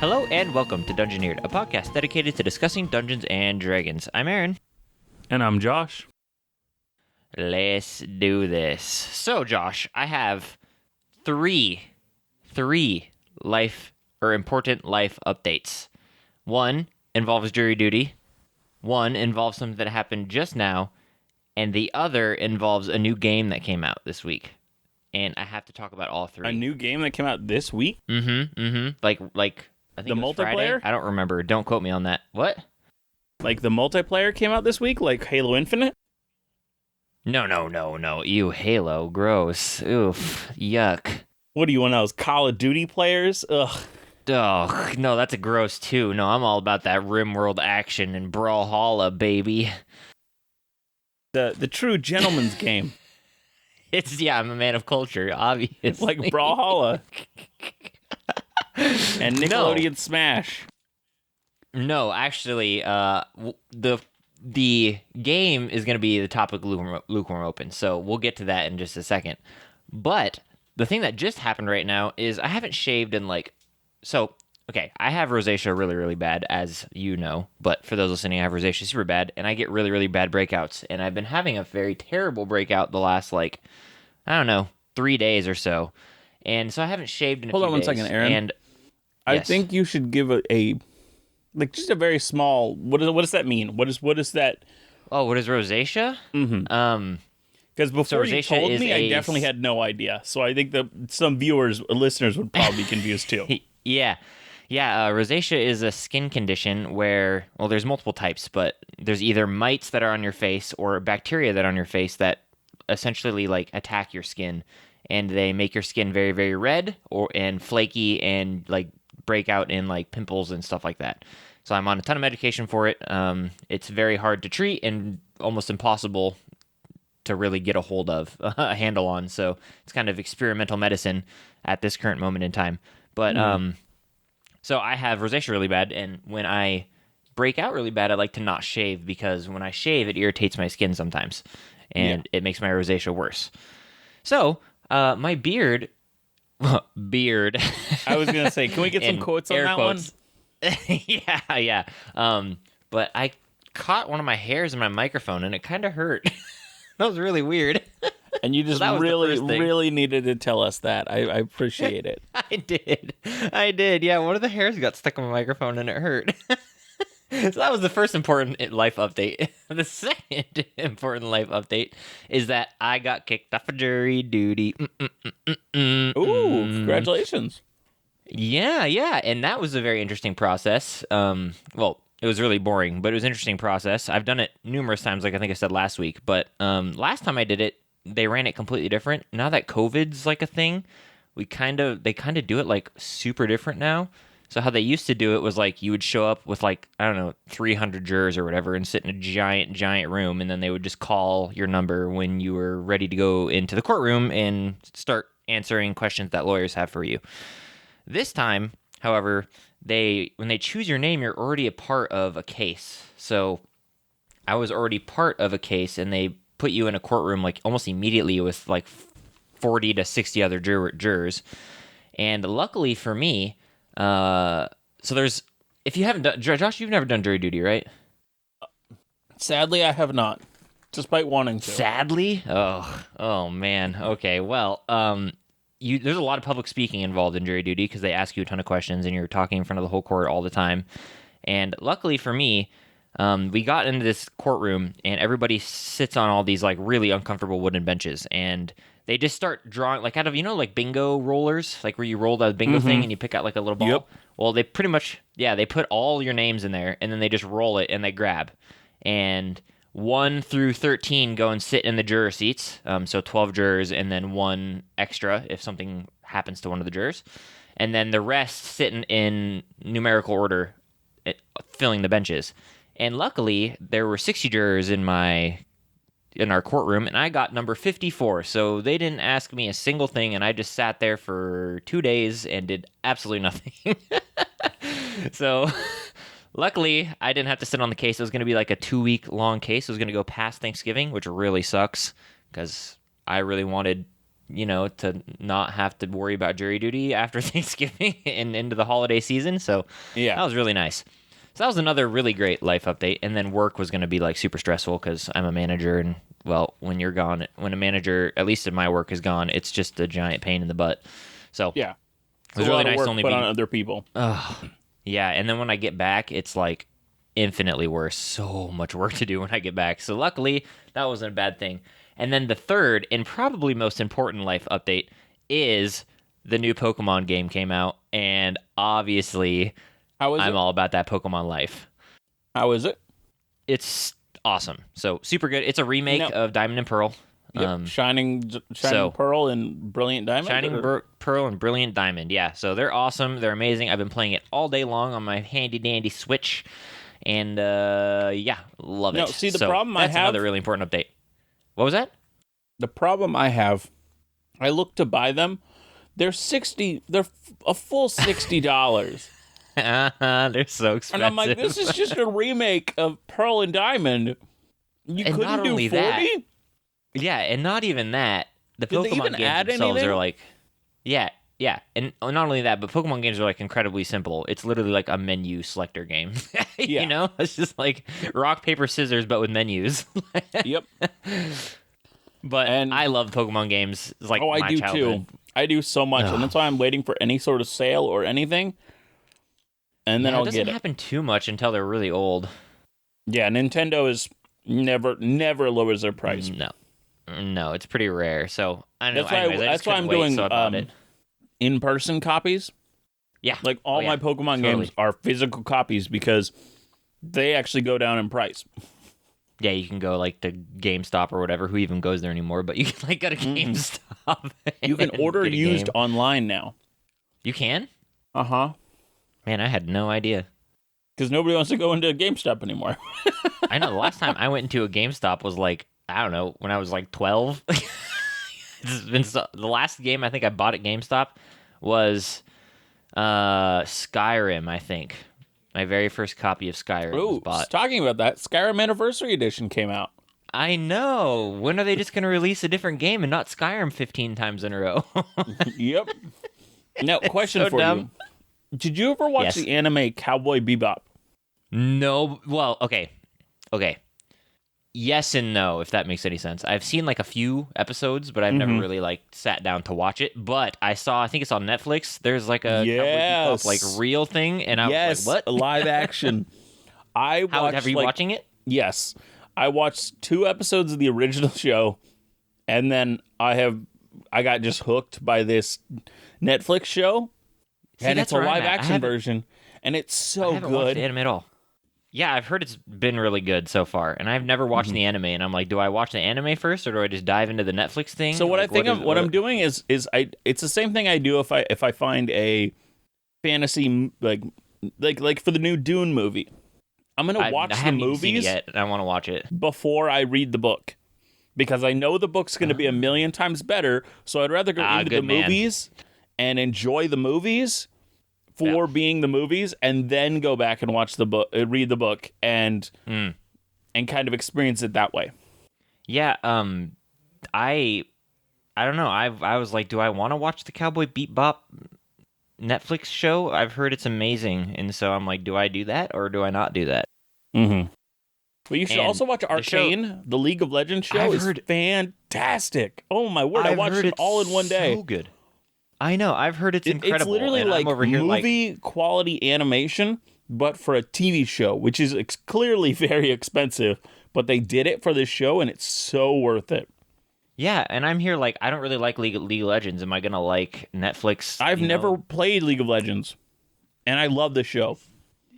Hello and welcome to Dungeoneered, a podcast dedicated to discussing Dungeons and Dragons. I'm Aaron. And I'm Josh. Let's do this. So, Josh, I have three important life updates. One involves jury duty. One involves something that happened just now, and the other involves a new game that came out this week. And I have to talk about all three. A new game that came out this week? Like I think The it was multiplayer? Friday. I don't remember. Don't quote me on that. What? Like the multiplayer came out this week? Like Halo Infinite? No. Ew, Halo. Gross. Oof. Yuck. What do you want else? Call of Duty players? Ugh. Oh, no, that's a gross too. No, I'm all about that RimWorld action and Brawlhalla, baby. The true gentleman's game. I'm a man of culture, obviously. Like Brawlhalla. And Nickelodeon Smash. No, actually, the game is going to be the topic lukewarm open, so we'll get to that in just a second. But the thing that just happened right now is I haven't shaved in okay, I have rosacea really, really bad, as you know, but for those listening, I have rosacea super bad, and I get really, really bad breakouts, and I've been having a very terrible breakout the last, 3 days or so, and so I haven't shaved in a few days. Hold on one second, Aaron. And I think you should give just a very small. What does that mean? What is that? Oh, what is rosacea? Mm-hmm. Because before you told me, I definitely had no idea. So I think that some listeners would probably be confused too. Yeah. Rosacea is a skin condition where, well, there's multiple types, but there's either mites that are on your face or bacteria that are on your face that essentially attack your skin, and they make your skin very, very red and flaky and break out in pimples and stuff like that. So I'm on a ton of medication for it. It's very hard to treat and almost impossible to really get a hold of, a handle on. So it's kind of experimental medicine at this current moment in time. But so I have rosacea really bad, and when I break out really bad, I like to not shave, because when I shave, it irritates my skin sometimes, and it makes my rosacea worse. So my beard. I was gonna say, can we get some quotes on that quotes. One? Yeah. But I caught one of my hairs in my microphone, and it kind of hurt. That was really weird. And you just really needed to tell us that. I appreciate it. I did. Yeah, one of the hairs got stuck in my microphone, and it hurt. So that was the first important life update. The second important life update is that I got kicked off of jury duty. Ooh, congratulations. Yeah, and that was a very interesting process. Well, it was really boring, but it was an interesting process. I've done it numerous times, like I think I said last week, but last time I did it, they ran it completely different. Now that COVID's a thing, they kind of do it super different now. So how they used to do it was you would show up with 300 jurors or whatever and sit in a giant room, and then they would just call your number when you were ready to go into the courtroom and start answering questions that lawyers have for you. This time, however, when they choose your name, you're already a part of a case. So I was already part of a case, and they put you in a courtroom almost immediately with 40 to 60 other jurors. And luckily for me, so there's, if you haven't done, Josh, you've never done jury duty, right? Sadly, I have not, despite wanting to. Sadly? Oh man. Okay. Well, there's a lot of public speaking involved in jury duty, because they ask you a ton of questions and you're talking in front of the whole court all the time. And luckily for me, we got into this courtroom, and everybody sits on all these really uncomfortable wooden benches, and they just start drawing out of, bingo rollers, where you roll that bingo thing and you pick out a little ball. Yep. Well, they pretty much, they put all your names in there, and then they just roll it and they grab. And 1 through 13 go and sit in the juror seats. So 12 jurors, and then 1 extra if something happens to one of the jurors. And then the rest sit in numerical order, filling the benches. And luckily, there were 60 jurors in our courtroom, and I got number 54. So they didn't ask me a single thing, and I just sat there for 2 days and did absolutely nothing. So luckily, I didn't have to sit on the case. It was going to be a 2-week long case. It was going to go past Thanksgiving, which really sucks, because I really wanted to not have to worry about jury duty after Thanksgiving and into the holiday season. So that was really nice. So that was another really great life update. And then work was going to be like super stressful because I'm a manager, and well, when you're gone, when a manager, at least in my work, is gone, it's just a giant pain in the butt. So yeah, it was really nice to only put be on other people. Yeah, and then when I get back, it's like infinitely worse. So much work to do when I get back. So luckily, that wasn't a bad thing. And then the third and probably most important life update is the new Pokemon game came out, and obviously, I'm all about that Pokemon life. How is it? It's awesome. So super good. It's a remake of Diamond and Pearl. Yep. Shining Pearl and Brilliant Diamond? Pearl and Brilliant Diamond, yeah. So they're awesome. They're amazing. I've been playing it all day long on my handy-dandy Switch, and love it. No, see, the problem I have... That's another really important update. What was that? The problem I have, I look to buy them. They're a full $60. They're so expensive. And I'm like, this is just a remake of Pearl and Diamond. You couldn't do 40? That, yeah, and not even that. The Pokemon games themselves are like... Yeah. And not only that, but Pokemon games are like incredibly simple. It's literally like a menu selector game. It's just like rock, paper, scissors, but with menus. Yep. But I love Pokemon games. It's like I do childhood. Too. I do so much, and that's why I'm waiting for any sort of sale or anything, and then I'll get it. It doesn't happen too much until they're really old. Yeah, Nintendo is never lowers their price. No, it's pretty rare. So I know. That's why I'm doing in-person copies. Yeah, like all my Pokemon games are physical copies because they actually go down in price. Yeah, you can go like to GameStop or whatever. Who even goes there anymore? But you can like go to GameStop. You can order used online now. You can? Uh-huh. Man, I had no idea. Because nobody wants to go into a GameStop anymore. I know. The last time I went into a GameStop was like, I don't know, when I was like 12. The last game I think I bought at GameStop was Skyrim, I think. My very first copy of Skyrim was bought. Talking about that, Skyrim Anniversary Edition came out. I know. When are they just going to release a different game and not Skyrim 15 times in a row? Yep. Now, question for you. Did you ever watch the anime Cowboy Bebop? No. Well, okay. Yes and no, if that makes any sense. I've seen like a few episodes, but I've never really like sat down to watch it. But I think it's on Netflix. There's like a Cowboy Bebop, like real thing, and I was like, "What? Live action?" Have you watching it? Yes, I watched 2 episodes of the original show, and then I got just hooked by this Netflix show, and it's a live action version, and it's so I haven't watched the anime at all. Yeah, I've heard it's been really good so far, and I've never watched the anime. And I'm like, do I watch the anime first, or do I just dive into the Netflix thing? So what I'm doing is it's the same thing I do if I find a fantasy like for the new Dune movie. I'm gonna watch the movies yet, and I want to watch it before I read the book because I know the book's gonna be a million times better. So I'd rather go into the movies and enjoy the movies for being the movies, and then go back and watch the book, read the book, and kind of experience it that way. Yeah, I don't know. I was like, do I want to watch the Cowboy Bebop Netflix show? I've heard it's amazing, and so I'm like, do I do that or do I not do that? Mm-hmm. But you should also watch Arcane, the League of Legends show. It's fantastic. Oh my word! I watched it all in one day. So good. I know. I've heard it's incredible. It's literally like movie quality animation, but for a TV show, which is clearly very expensive. But they did it for this show, and it's so worth it. Yeah, and I'm here like, I don't really like League of Legends. Am I going to like Netflix? I've never played League of Legends, and I love the show.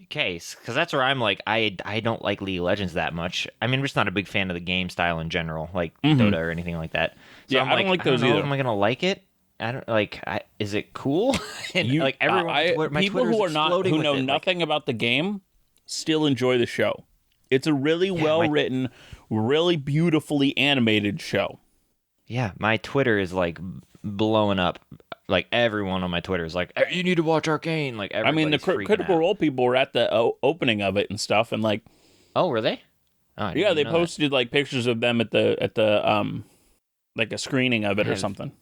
Okay, because that's where I'm like, I don't like League of Legends that much. I mean, I'm just not a big fan of the game style in general, like Dota or anything like that. So yeah, I don't like those either. Am I going to like it? I don't like. Is it cool? And like everyone, my people who know nothing about the game still enjoy the show. It's a really well written, really beautifully animated show. Yeah, my Twitter is like blowing up. Like everyone on my Twitter is like, "You need to watch Arcane." Like, I mean, the Critical Role people were at the opening of it and stuff, and like, oh, were they? Oh, they posted like pictures of them at the like a screening of it or something.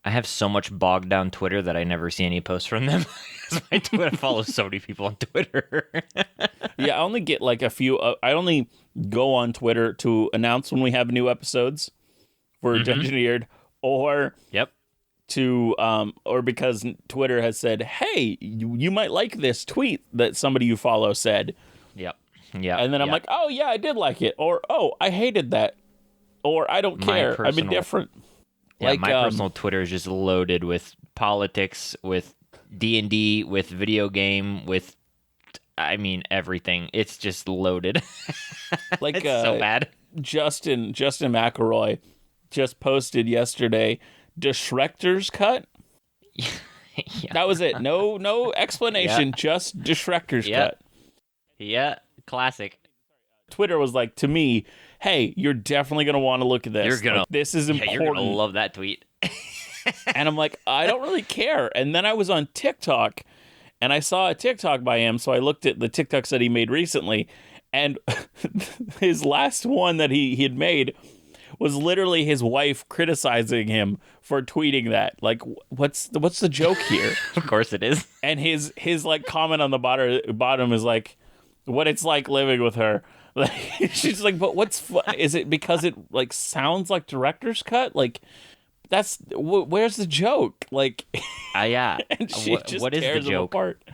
I have so much bogged down Twitter that I never see any posts from them. 'Cause my Twitter follows so many people on Twitter. Yeah, I only get like a few. I only go on Twitter to announce when we have new episodes for Dungeoneered, or Yep. or because Twitter has said, "Hey, you might like this tweet that somebody you follow said," Yep. Yeah. and then I'm like, "Oh yeah, I did like it," or "Oh, I hated that," or "I don't care, I'm indifferent." Yeah, my personal Twitter is just loaded with politics, with D&D, with video game, with everything. It's just loaded. Like it's so bad. Justin McElroy just posted yesterday the Director's cut. Yeah. That was it. No explanation, just the Director's cut. Yeah, classic. Twitter was like, to me, hey, you're definitely going to want to look at this. You're gonna, this is important. You're going to love that tweet. And I'm like, I don't really care. And then I was on TikTok, and I saw a TikTok by him, so I looked at the TikToks that he made recently, and his last one that he had made was literally his wife criticizing him for tweeting that. Like, what's the joke here? Of course it is. And his like comment on the bottom is like, what it's like living with her. Like, she's like, but is it because it like sounds like Director's cut? Like, that's where's the joke? Like, yeah. And she what is the joke? Apart.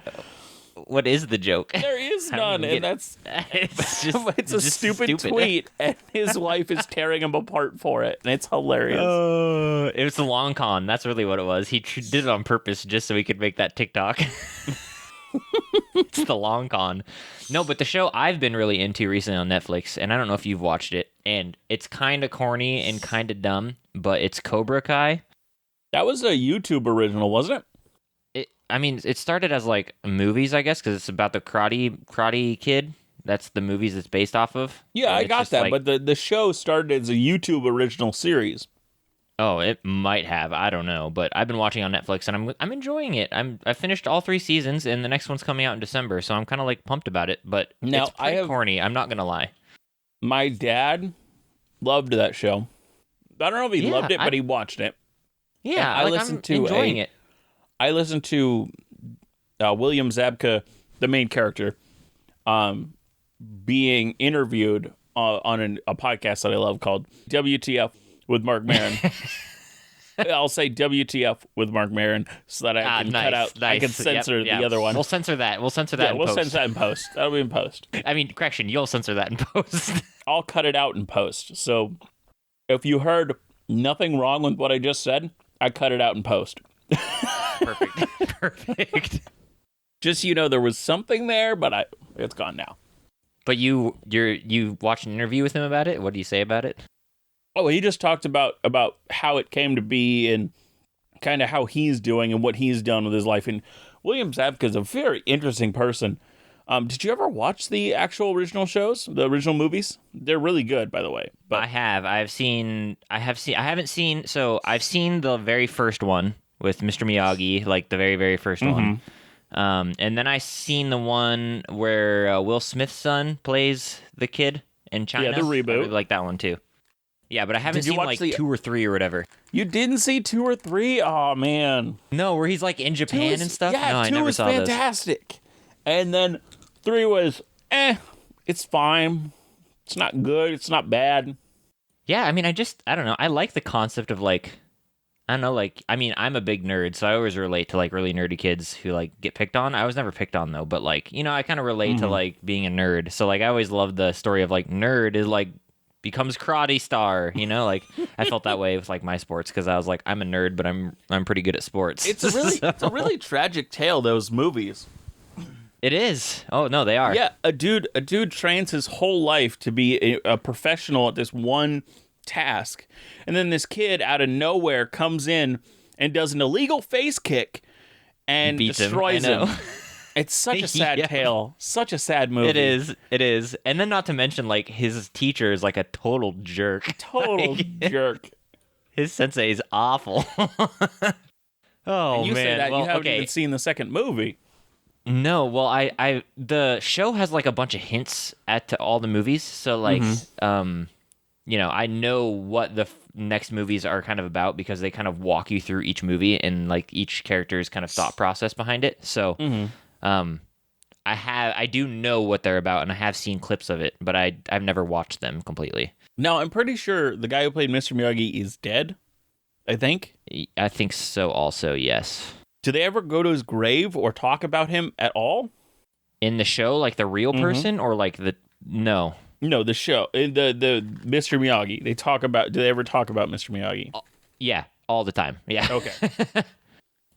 What is the joke? There is none, and that's it's a just stupid tweet, and his wife is tearing him apart for it, and it's hilarious. It was the long con. That's really what it was. He did it on purpose just so he could make that TikTok. It's the long con. No, but the show I've been really into recently on Netflix, and I don't know if you've watched it, and it's kind of corny and kind of dumb, but it's Cobra Kai. That was a YouTube original, wasn't it? It started as like movies, I guess, because it's about the karate kid. That's the movies it's based off of. Yeah, I got that, but the show started as a YouTube original series. Oh, it might have. I don't know, but I've been watching on Netflix, and I'm enjoying it. I finished all 3 seasons, and the next one's coming out in December, so I'm kind of like pumped about it. But now, it's pretty corny. I'm not gonna lie. My dad loved that show. I don't know if he loved it, but he watched it. Yeah, I listened to enjoying it. I listened to William Zabka, the main character, being interviewed on a podcast that I love called WTF with Mark Maron. I'll say WTF with Mark Maron so that I can cut out. I can censor the other one. We'll censor that. We'll censor that. We'll censor that in post. That'll be in post. Correction. You'll censor that in post. I'll cut it out in post. So if you heard nothing wrong with what I just said, I cut it out in post. Perfect. Just there was something there, but it's gone now. But you watched an interview with him about it? What do you say about it? Oh, he just talked about how it came to be and kind of how he's doing and what he's done with his life. And William Zabka is a very interesting person. Did you ever watch the actual original shows, the original movies? They're really good, by the way. But I have. I've seen. So I've seen the very first one with Mr. Miyagi, like the very, very first one. And then I seen the one where Will Smith's son plays the kid in China. Yeah, the reboot. I really like that one too. Yeah, but I haven't seen like 2 or 3 or whatever. You didn't see 2 or 3? Oh man. No, where he's like in Japan and stuff. Yeah, no, 2 I never was saw fantastic. Those. And then 3 was it's fine. It's not good. It's not bad. Yeah, I don't know. I like the concept of like, I don't know, like, I'm a big nerd, so I always relate to like really nerdy kids who like get picked on. I was never picked on though, but like, I kind of relate to like being a nerd. So like, I always loved the story of like nerd is like becomes karate star, like I felt that way with like my sports because I was like, I'm a nerd, but I'm pretty good at sports. It's a really tragic tale, those movies. It is. Oh no, they are. Yeah, a dude trains his whole life to be a professional at this one task, and then this kid out of nowhere comes in and does an illegal face kick and destroys him. It's such a sad tale. Such a sad movie. It is. And then not to mention, like, his teacher is like a total jerk. Jerk. His sensei is awful. Oh, and you say that you haven't even seen the second movie. No, well, the show has like a bunch of hints to all the movies. So like, I know what the next movies are kind of about because they kind of walk you through each movie and like each character's kind of thought process behind it. So, um, I do know what they're about, and I have seen clips of it, but I've never watched them completely. Now, I'm pretty sure the guy who played Mr. Miyagi is dead, I think. I think so also, yes. Do they ever go to his grave or talk about him at all? In the show, like the real person or like no. No, the show. The Mr. Miyagi. Do they ever talk about Mr. Miyagi? Yeah, all the time. Yeah. Okay.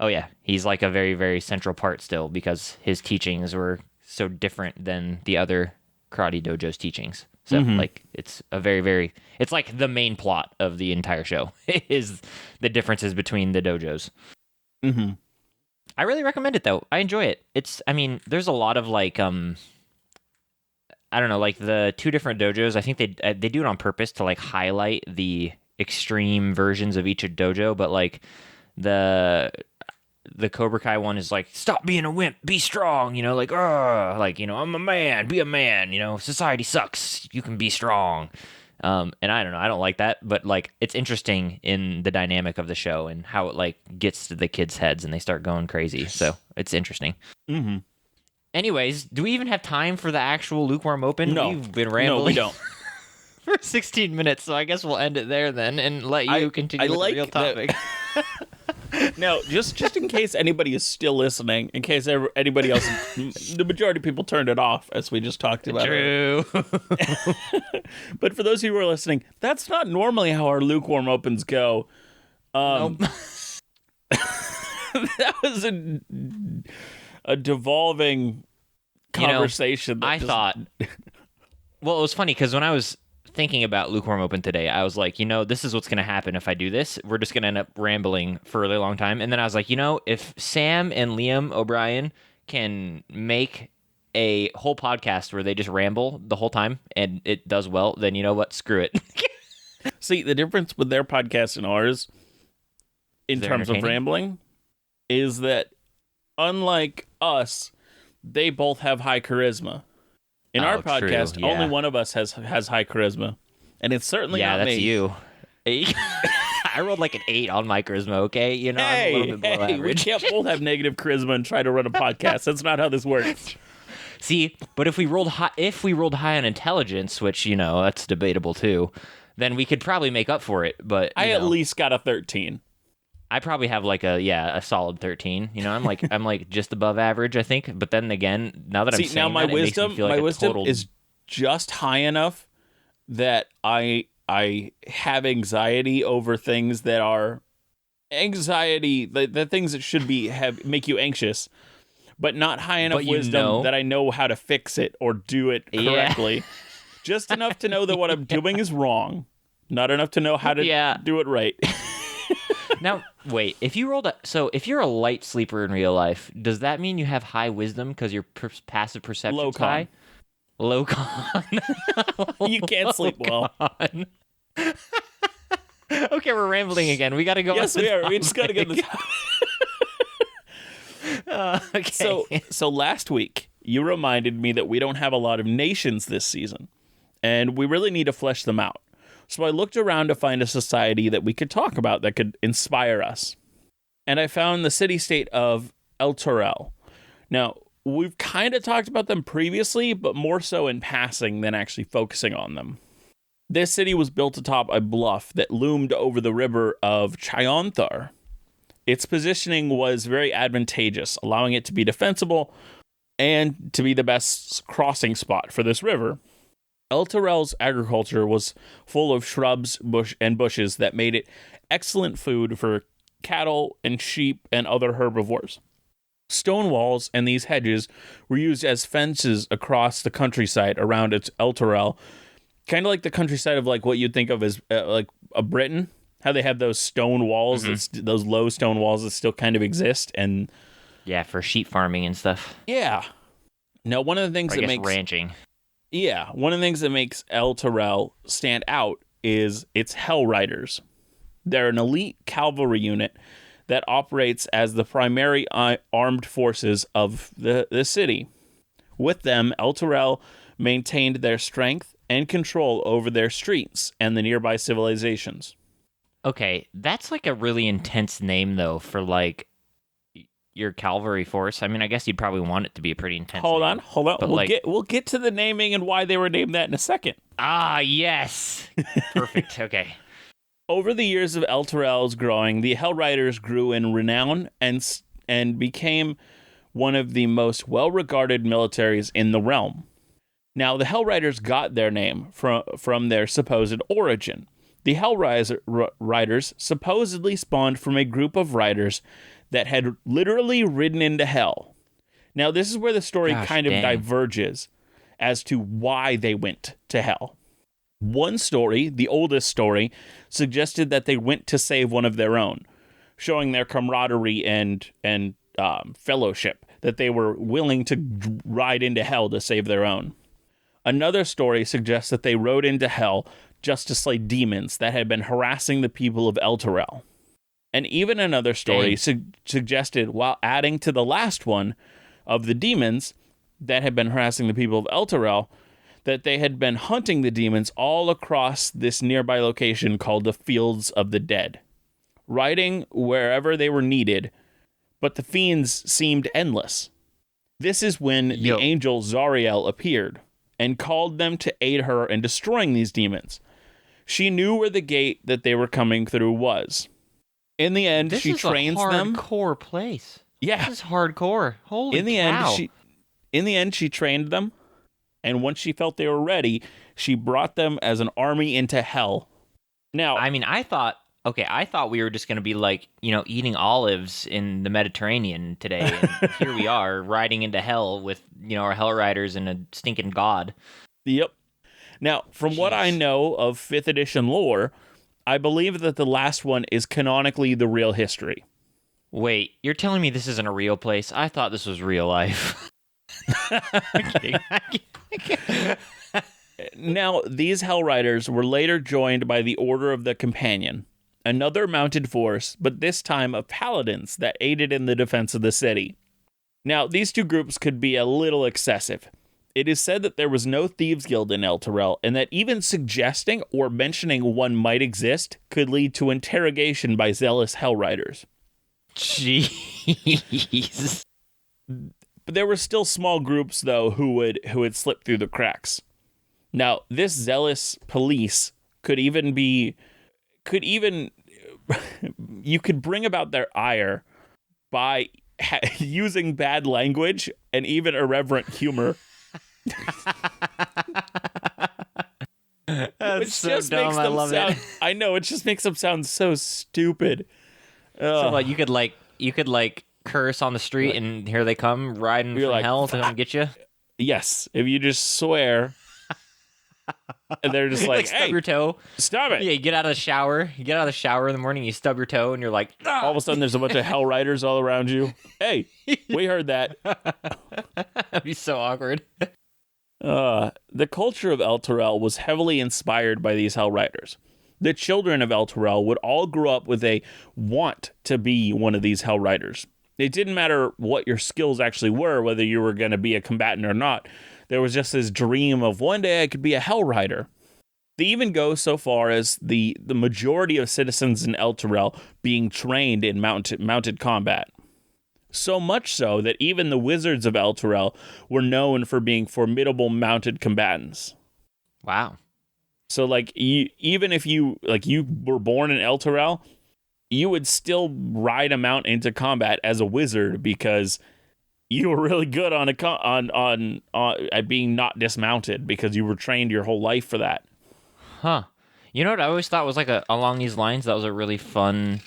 Oh yeah, he's like a very, very central part still because his teachings were so different than the other karate dojo's teachings. So like it's a very, very, it's like the main plot of the entire show is the differences between the dojos. Mm-hmm. I really recommend it though. I enjoy it. There's a lot of like, I don't know, like the two different dojos. I think they do it on purpose to like highlight the extreme versions of each dojo, but like the Cobra Kai one is like, stop being a wimp, be strong, like, I'm a man, be a man, society sucks, you can be strong. And I don't know, I don't like that, but like it's interesting in the dynamic of the show and how it like gets to the kids' heads and they start going crazy. So it's interesting. Mm-hmm. Anyways, do we even have time for the actual Lukewarm Open? No. We've been rambling. No, we don't. For 16 minutes, so I guess we'll end it there then and let you continue with the real topic. Now, just in case anybody is still listening, in case anybody else, the majority of people turned it off, as we just talked about. True. But for those of you who are listening, that's not normally how our Lukewarm Opens go. Nope. That was a devolving conversation. I thought... Well, it was funny because when I was thinking about Lukewarm Open today, I was like, this is what's going to happen if I do this. We're just going to end up rambling for a really long time. And then I was like, if Sam and Liam O'Brien can make a whole podcast where they just ramble the whole time and it does well, then you know what? Screw it. See, the difference with their podcast and ours in terms of rambling is that unlike us, they both have high charisma. In our podcast, true, yeah. only one of us has high charisma, and it's certainly not me. Yeah, that's you. I rolled like an 8 on my charisma, okay? I'm a little bit below average. We can't both have negative charisma and try to run a podcast. That's not how this works. See, but if we rolled high on intelligence, which, that's debatable too, then we could probably make up for it, but I at least got a 13. I probably have like a solid 13. I'm like just above average, I think. But then again, now that I'm saying now my that, wisdom, it makes me feel like my wisdom is just high enough that I have anxiety over things that are anxiety, the things that should make you anxious, but not high enough wisdom that I know how to fix it or do it correctly. Yeah. Just enough to know that what I'm doing is wrong, not enough to know how to do it right. Now, wait, if you're a light sleeper in real life, does that mean you have high wisdom because your passive perception's high? Low con. You can't sleep well. Okay, we're rambling again. We got to go. Yes, we are. We just got to get this. Okay. So last week, you reminded me that we don't have a lot of nations this season, and we really need to flesh them out. So I looked around to find a society that we could talk about that could inspire us. And I found the city-state of Elturel. Now, we've kind of talked about them previously, but more so in passing than actually focusing on them. This city was built atop a bluff that loomed over the river of Chionthar. Its positioning was very advantageous, allowing it to be defensible and to be the best crossing spot for this river. Elturel's agriculture was full of shrubs, bushes that made it excellent food for cattle and sheep and other herbivores. Stone walls and these hedges were used as fences across the countryside around its Elturel, kind of like the countryside of like what you'd think of as like a Britain, how they have those stone walls, those low stone walls that still kind of exist, and for sheep farming and stuff. Yeah. Now, one of the things that makes ranching. Yeah, one of the things that makes Elturel stand out is its Hell Riders. They're an elite cavalry unit that operates as the primary armed forces of the city. With them, Elturel maintained their strength and control over their streets and the nearby civilizations. Okay, that's like a really intense name though for like your cavalry force. I mean, I guess you'd probably want it to be a pretty intense Hold name. on. But We'll get to the naming and why they were named that in a second. Ah, yes. Perfect. Okay. Over the years of Elturel's growing, the Hell Riders grew in renown and became one of the most well-regarded militaries in the realm. Now, the Hell Riders got their name from their supposed origin. The Hell Riders supposedly spawned from a group of riders that had literally ridden into hell. Now, this is where the story kind of diverges as to why they went to hell. One story, the oldest story, suggested that they went to save one of their own, showing their camaraderie and fellowship, that they were willing to ride into hell to save their own. Another story suggests that they rode into hell just to slay demons that had been harassing the people of Elturel. And even another story suggested, while adding to the last one of the demons that had been harassing the people of Elturel, that they had been hunting the demons all across this nearby location called the Fields of the Dead, riding wherever they were needed, but the fiends seemed endless. This is when the angel Zariel appeared and called them to aid her in destroying these demons. She knew where the gate that they were coming through was. In the end, she trains them. This is a hardcore place. Yeah. This is hardcore. Holy cow. In the end, she trained them, and once she felt they were ready, she brought them as an army into hell. Now, I mean, I thought we were just going to be like, eating olives in the Mediterranean today, and here we are riding into hell with, our Hell Riders and a stinking god. Yep. Now, from what I know of 5th edition lore, I believe that the last one is canonically the real history. Wait, you're telling me this isn't a real place? I thought this was real life. I'm kidding. Now, these Hell Riders were later joined by the Order of the Companion, another mounted force, but this time of paladins that aided in the defense of the city. Now, these two groups could be a little excessive. It is said that there was no thieves guild in Elturel, and that even suggesting or mentioning one might exist could lead to interrogation by zealous Hell Riders. Jeez. But there were still small groups, though, who would slip through the cracks. Now, this zealous police you could bring about their ire by using bad language and even irreverent humor. That's so dumb. I love it. I know, it just makes them sound so stupid. So like, you could curse on the street and here they come riding from hell to come get you. Yes, if you just swear. And they're just like, stub your toe. Stop it. Yeah, you get out of the shower. You get out of the shower in the morning, you stub your toe, and you're like, ah! All of a sudden there's a bunch of Hell Riders all around you. Hey, we heard that. That'd be so awkward. The culture of Elturel was heavily inspired by these Hell Riders. The children of Elturel would all grow up with a want to be one of these Hell Riders. It didn't matter what your skills actually were, whether you were going to be a combatant or not. There was just this dream of one day I could be a Hell Rider. They even go so far as the majority of citizens in Elturel being trained in mounted combat. So much so that even the wizards of Elturel were known for being formidable mounted combatants. Wow. So even if you were born in Elturel, you would still ride a mount into combat as a wizard because you were really good at being not dismounted because you were trained your whole life for that. Huh. You know what I always thought was along these lines, that was a really fun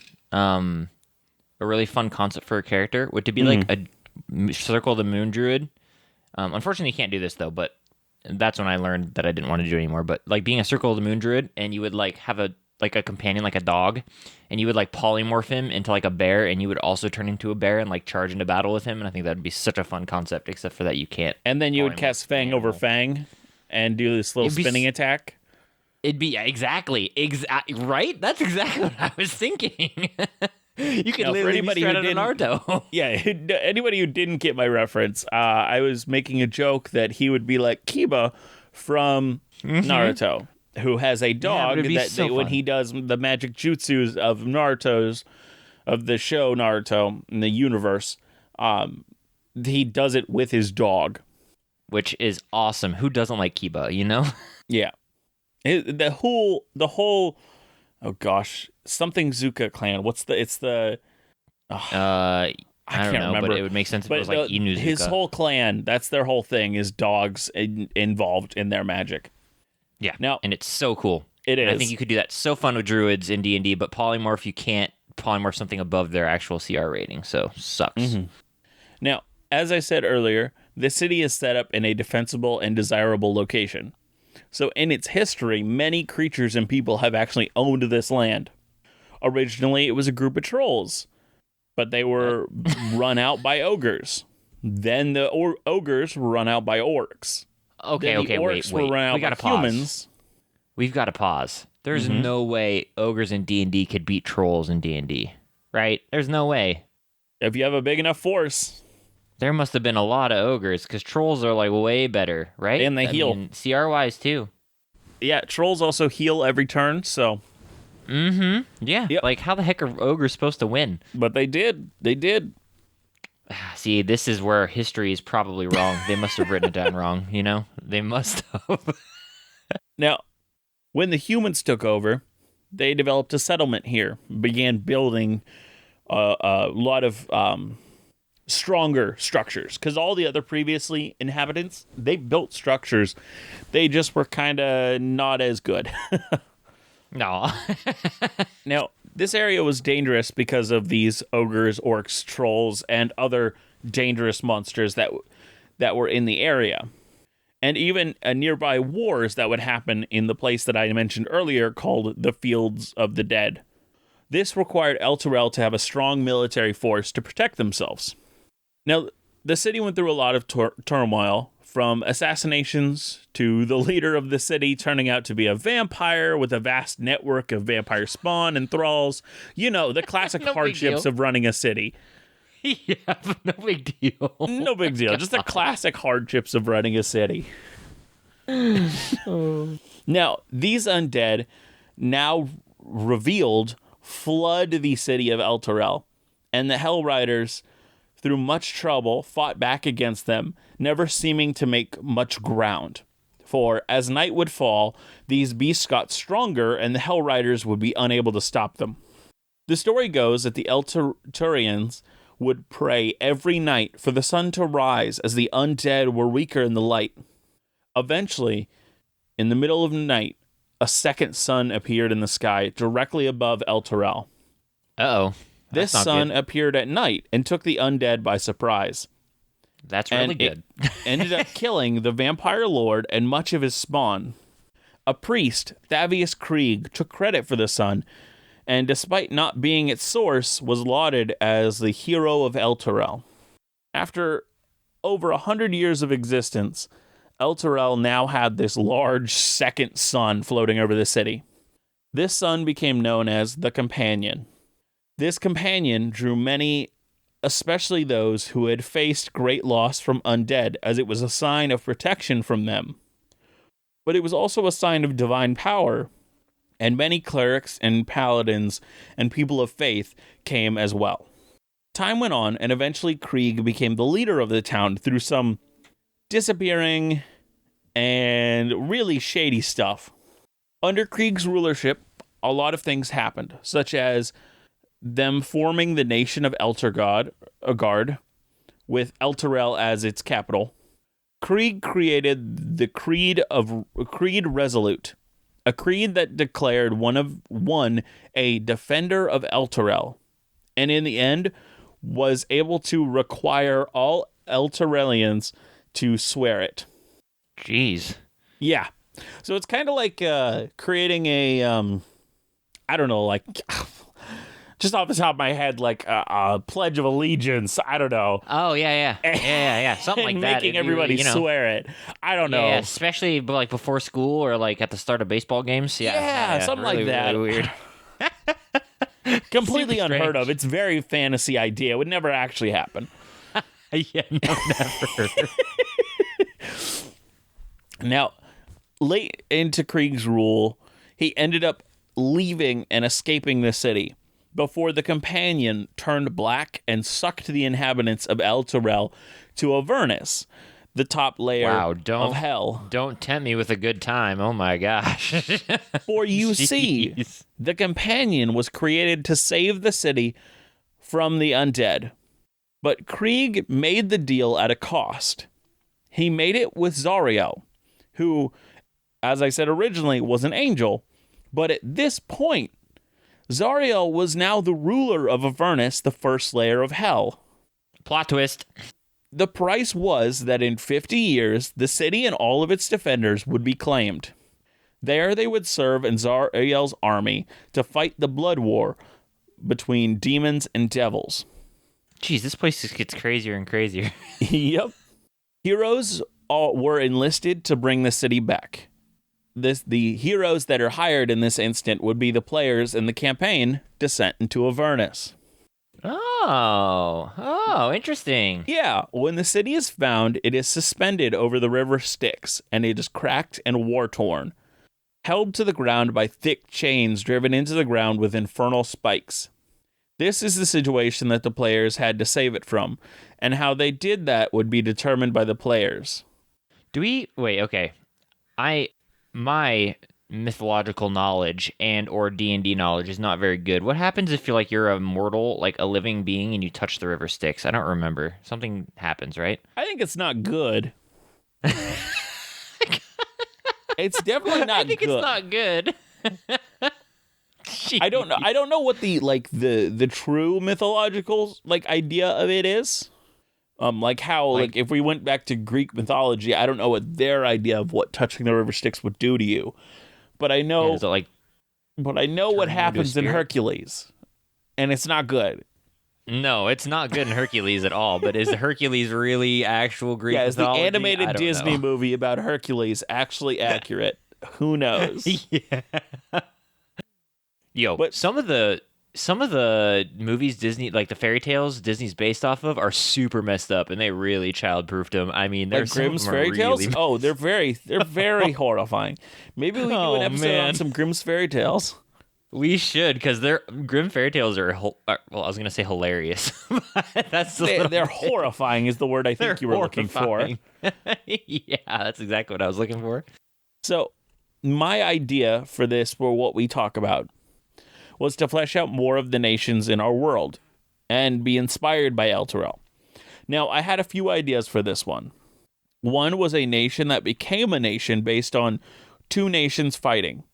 concept for a character, would to be like a Circle the Moon Druid. Unfortunately, you can't do this though, but that's when I learned that I didn't want to do it anymore. But like being a Circle of the Moon Druid, and you would have a companion, like a dog, and you would polymorph him into a bear, and you would also turn into a bear and charge into battle with him. And I think that'd be such a fun concept, except for that you can't. And then you would cast Fang over Fang and do this little spinning attack. It'd be exactly right. That's exactly what I was thinking. You could literally be straight out of Naruto. Yeah, anybody who didn't get my reference, I was making a joke that he would be like Kiba from Naruto, who has a dog when he does the magic jutsus of Naruto's, of the show Naruto in the universe, he does it with his dog. Which is awesome. Who doesn't like Kiba, you know? Yeah. The whole, oh gosh, something Zuka clan. I don't know, remember. but it would make sense if it was like Inuzuka. His whole clan, that's their whole thing, is dogs involved in their magic. Yeah, now, and it's so cool. It is. I think you could do that so fun with druids in D&D, but polymorph, you can't polymorph something above their actual CR rating, so sucks. Mm-hmm. Now, as I said earlier, the city is set up in a defensible and desirable location. So in its history, many creatures and people have actually owned this land. Originally, it was a group of trolls, but they were run out by ogres. Then the ogres were run out by orcs. Okay, wait. We gotta pause. Humans. We've got to pause. There's no way ogres in D&D could beat trolls in D&D, right? There's no way. If you have a big enough force. There must have been a lot of ogres, because trolls are like way better, right? And they heal. CR-wise, too. Yeah, trolls also heal every turn, so... Yeah, yep. Like, how the heck are ogres supposed to win? But they did. They did. See, this is where history is probably wrong. They must have written it down wrong, you know? They must have. Now, when the humans took over, they developed a settlement here, began building a lot of stronger structures, because all the other previously inhabitants, they built structures. They just were kind of not as good. No. Now, this area was dangerous because of these ogres, orcs, trolls, and other dangerous monsters that were in the area. And even nearby wars that would happen in the place that I mentioned earlier called the Fields of the Dead. This required Elturel to have a strong military force to protect themselves. Now, the city went through a lot of turmoil, from assassinations to the leader of the city turning out to be a vampire with a vast network of vampire spawn and thralls. You know, the classic hardships of running a city. Yeah, no big deal. No big deal. Just the classic hardships of running a city. Now, these undead, now revealed, flood the city of Elturel, and the Hell Riders, through much trouble, fought back against them, never seeming to make much ground. For as night would fall, these beasts got stronger, and the Hell Riders would be unable to stop them. The story goes that the Elturians would pray every night for the sun to rise as the undead were weaker in the light. Eventually, in the middle of the night, a second sun appeared in the sky directly above Elturel. Uh-oh. This sun appeared at night and took the undead by surprise. That's really good. It ended up killing the vampire lord and much of his spawn. A priest, Thavius Krieg, took credit for the sun, and despite not being its source, was lauded as the hero of Elturel. After over 100 years of existence, Elturel now had this large second sun floating over the city. This sun became known as the Companion. This companion drew many, especially those who had faced great loss from undead, as it was a sign of protection from them. But it was also a sign of divine power, and many clerics and paladins and people of faith came as well. Time went on, and eventually Krieg became the leader of the town through some disappearing and really shady stuff. Under Krieg's rulership, a lot of things happened, such as them forming the nation of Elturgard, with Elturel as its capital. Krieg created the Creed Resolute, a creed that declared one a defender of Elturel, and in the end was able to require all Elturelians to swear it. Jeez. Yeah. So it's kind of like creating a, I don't know, like... Just off the top of my head, like a Pledge of Allegiance. I don't know. Oh, yeah. Something like that. Making everybody swear it. I don't know. Yeah, especially like before school or like at the start of baseball games. Yeah, something really, like that. Really weird. Completely unheard of. It's a very fantasy idea. It would never actually happen. Yeah, no, never. Now, late into Krieg's rule, he ended up leaving and escaping the city before the companion turned black and sucked the inhabitants of Elturel to Avernus, the top layer of hell. Don't tempt me with a good time. Oh my gosh. For you see, the companion was created to save the city from the undead. But Krieg made the deal at a cost. He made it with Zariel, who, as I said originally, was an angel. But at this point, Zariel was now the ruler of Avernus, the first layer of hell. Plot twist. The price was that in 50 years, the city and all of its defenders would be claimed. There they would serve in Zariel's army to fight the blood war between demons and devils. Jeez, this place just gets crazier and crazier. Yep. Heroes were enlisted to bring the city back. The heroes that are hired in this instant would be the players in the campaign Descent into Avernus. Oh, interesting. Yeah, when the city is found, it is suspended over the river Styx, and it is cracked and war-torn, held to the ground by thick chains driven into the ground with infernal spikes. This is the situation that the players had to save it from, and how they did that would be determined by the players. Wait, okay. My mythological knowledge and or D&D knowledge is not very good. What happens if you're a mortal, like a living being, and you touch the river Styx? I don't remember. Something happens, right? I think it's not good. It's definitely not good. I think it's not good. I don't know. I don't know what the true mythological idea of it is. If we went back to Greek mythology, I don't know what their idea of what touching the river Styx would do to you. But I know what happens in Hercules, and it's not good. No, it's not good in Hercules at all. But is Hercules really actual Greek mythology? Is the animated Disney movie about Hercules actually accurate? Who knows? Yeah. But some of the movies Disney, like the fairy tales Disney's based off of, are super messed up, and they really child-proofed them. I mean, there's Grimm's fairy tales. Oh, they're very horrifying. Maybe we do an episode on some Grimm's fairy tales. We should, because Grimm fairy tales are well, I was gonna say hilarious. They're horrifying is the word I think you were looking for. Yeah, that's exactly what I was looking for. So, my idea for this, for what we talk about, was to flesh out more of the nations in our world and be inspired by Elturel. Now, I had a few ideas for this one. One was a nation that became a nation based on two nations fighting.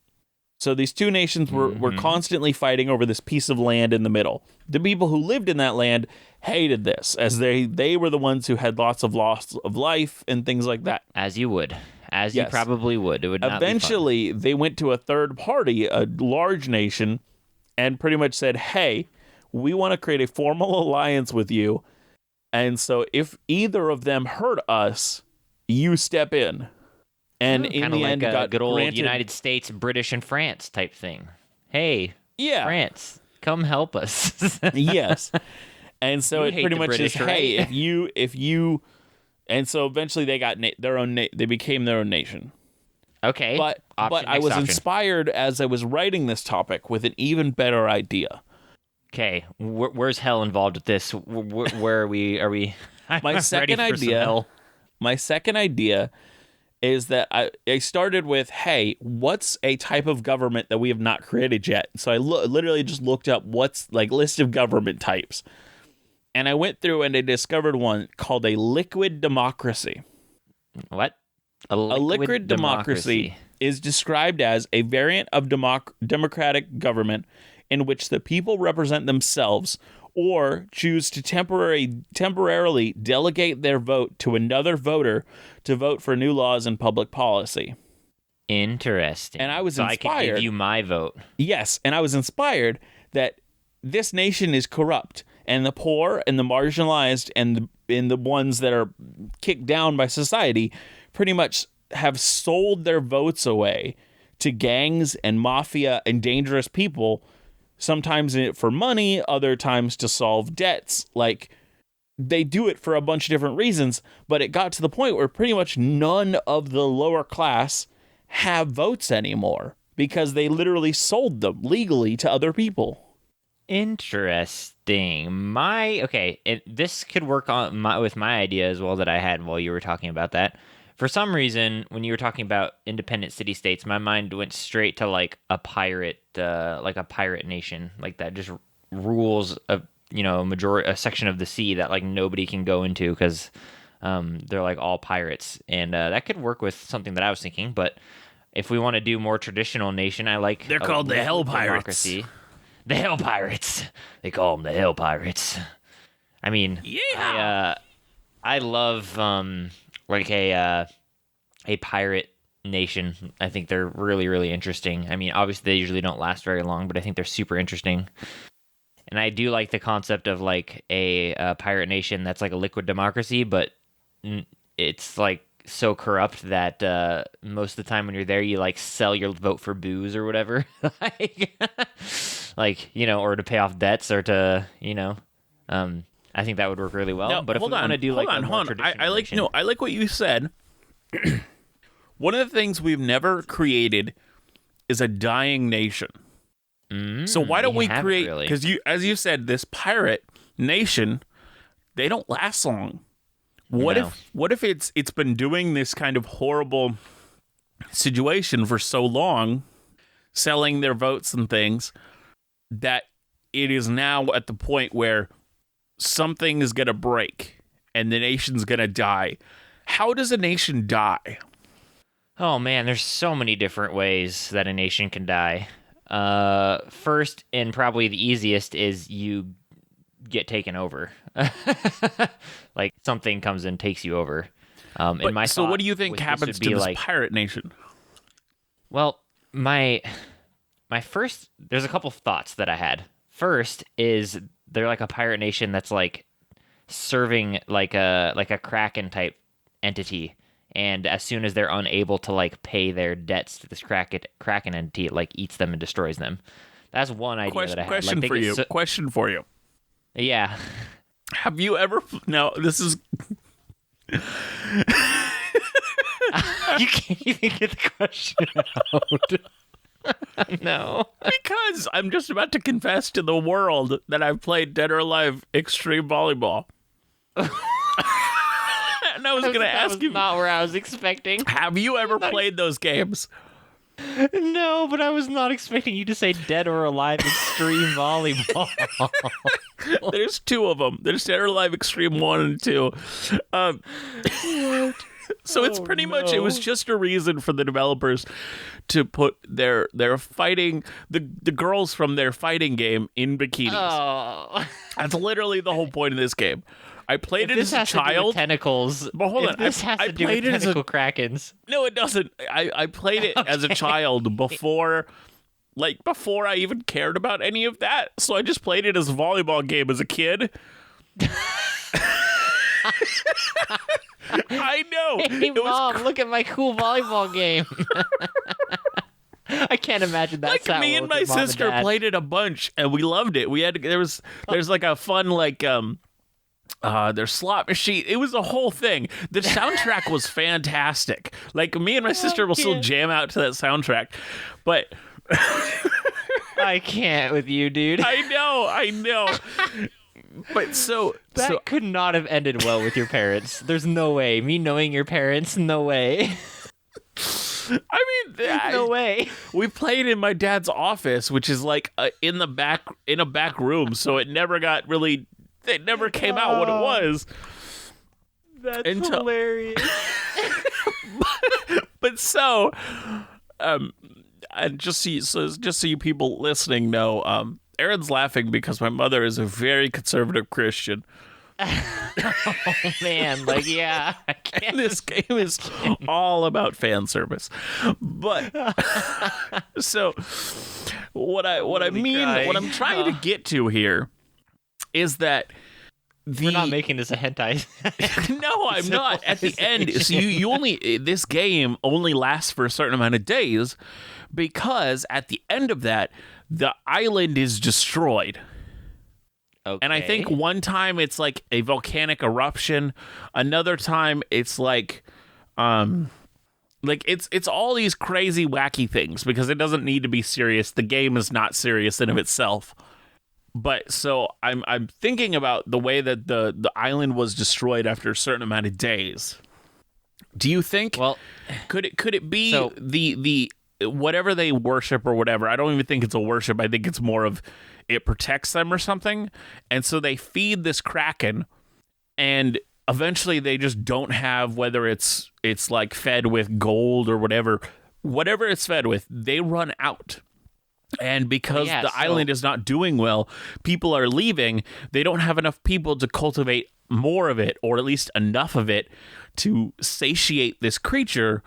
So these two nations were constantly fighting over this piece of land in the middle. The people who lived in that land hated this, as they were the ones who had lots of loss of life and things like that. As you would. As you probably would. It would not Eventually, they went to a third party, a large nation, and pretty much said, hey, we want to create a formal alliance with you. And so if either of them hurt us, you step in. And in the end, got good old granted... United States, British, and France type thing. Hey, France, come help us. Yes. And so it pretty much British, is, right? hey, if you... And so eventually they got their own. They became their own nation. Okay. But I was inspired as I was writing this topic with an even better idea. Okay, where's hell involved with this? Where are we? My second idea is that I started with, hey, what's a type of government that we have not created yet? So I literally just looked up what's list of government types. And I went through and I discovered one called a liquid democracy. What? A liquid democracy is described as a variant of democratic government in which the people represent themselves or choose to temporarily delegate their vote to another voter to vote for new laws and public policy. Interesting. And I was inspired. I can give you my vote. Yes, and I was inspired that this nation is corrupt, and the poor and the marginalized and the ones that are kicked down by society pretty much have sold their votes away to gangs and mafia and dangerous people, sometimes for money, other times to solve debts. They do it for a bunch of different reasons, but it got to the point where pretty much none of the lower class have votes anymore because they literally sold them legally to other people. Interesting. This could work with my idea as well that I had while you were talking about that. For some reason, when you were talking about independent city-states, my mind went straight to like a pirate nation, like that just rules a section of the sea that like nobody can go into because they're like all pirates, and that could work with something that I was thinking. But if we want to do more traditional nation, They're called the Hell Pirates. Democracy. The Hell Pirates. They call them the Hell Pirates. I mean, yeah. I love a pirate nation. I think they're really, really interesting. I mean, obviously they usually don't last very long, but I think they're super interesting. And I do like the concept of like a pirate nation that's like a liquid democracy, but it's like so corrupt that most of the time when you're there, you like sell your vote for booze or whatever, or to pay off debts or to I think that would work really well. Now, but if we want to do like a more traditional nation, I like what you said. One of the things we've never created is a dying nation. So why don't we create? Because as you said, this pirate nation, they don't last long. What if it's been doing this kind of horrible situation for so long, selling their votes and things, that it is now at the point where something is going to break and the nation's going to die. How does a nation die? Oh man, there's so many different ways that a nation can die. First, and probably the easiest, is you get taken over. Like something comes and takes you over. So what do you think happens to this pirate nation? Well, my first, there's a couple thoughts that I had. First is they're like a pirate nation that's like serving like a Kraken type entity. And as soon as they're unable to like pay their debts to this Kraken entity, it like eats them and destroys them. That's one idea that I had. Question for you. Yeah. Have you ever? No, this is. You can't even get the question out. No. Because I'm just about to confess to the world that I've played Dead or Alive Extreme Volleyball. And I was going to ask you. Not where I was expecting. Have you ever played those games? No, but I was not expecting you to say Dead or Alive Extreme Volleyball. There's two of them. There's Dead or Alive Extreme 1 and 2. So it's pretty much, it was just a reason for the developers to put their fighting, the girls from their fighting game in bikinis. Oh. That's literally the whole point of this game. I played it as a child. This has to do with tentacles. But hold on. This has to do with tentacle krakens. No, it doesn't. I played it as a child before I even cared about any of that. So I just played it as a volleyball game as a kid. I know. Hey, Mom, look at my cool volleyball game. I can't imagine that. Like me and my sister played it a bunch, and we loved it. There's like a fun there's slot machine. It was a whole thing. The soundtrack was fantastic. Like me and my sister will still jam out to that soundtrack, but I can't with you, dude. I know. But that could not have ended well with your parents. There's no way. Me knowing your parents, no way. I mean, no way. We played in my dad's office, which is like in a back room, so it never came out what it was. That's hilarious. But so, and just so you people listening know, Aaron's laughing because my mother is a very conservative Christian. Oh man, yeah. And this game is all about fan service. But so what I'm trying to get to here is that we're not making this a hentai. No, I'm not. At the end, so you only, this game only lasts for a certain amount of days, because at the end of that, the island is destroyed. Okay. And I think one time it's like a volcanic eruption. Another time it's like Like it's all these crazy wacky things because it doesn't need to be serious. The game is not serious in of itself. But so I'm thinking about the way that the island was destroyed after a certain amount of days. Do you think could it be the whatever they worship or whatever? I don't even think it's a worship. I think it's more of it protects them or something. And so they feed this kraken, and eventually they just don't have, whether it's like fed with gold or whatever it's fed with, they run out. And because the island is not doing well, people are leaving. They don't have enough people to cultivate more of it, or at least enough of it to satiate this creature.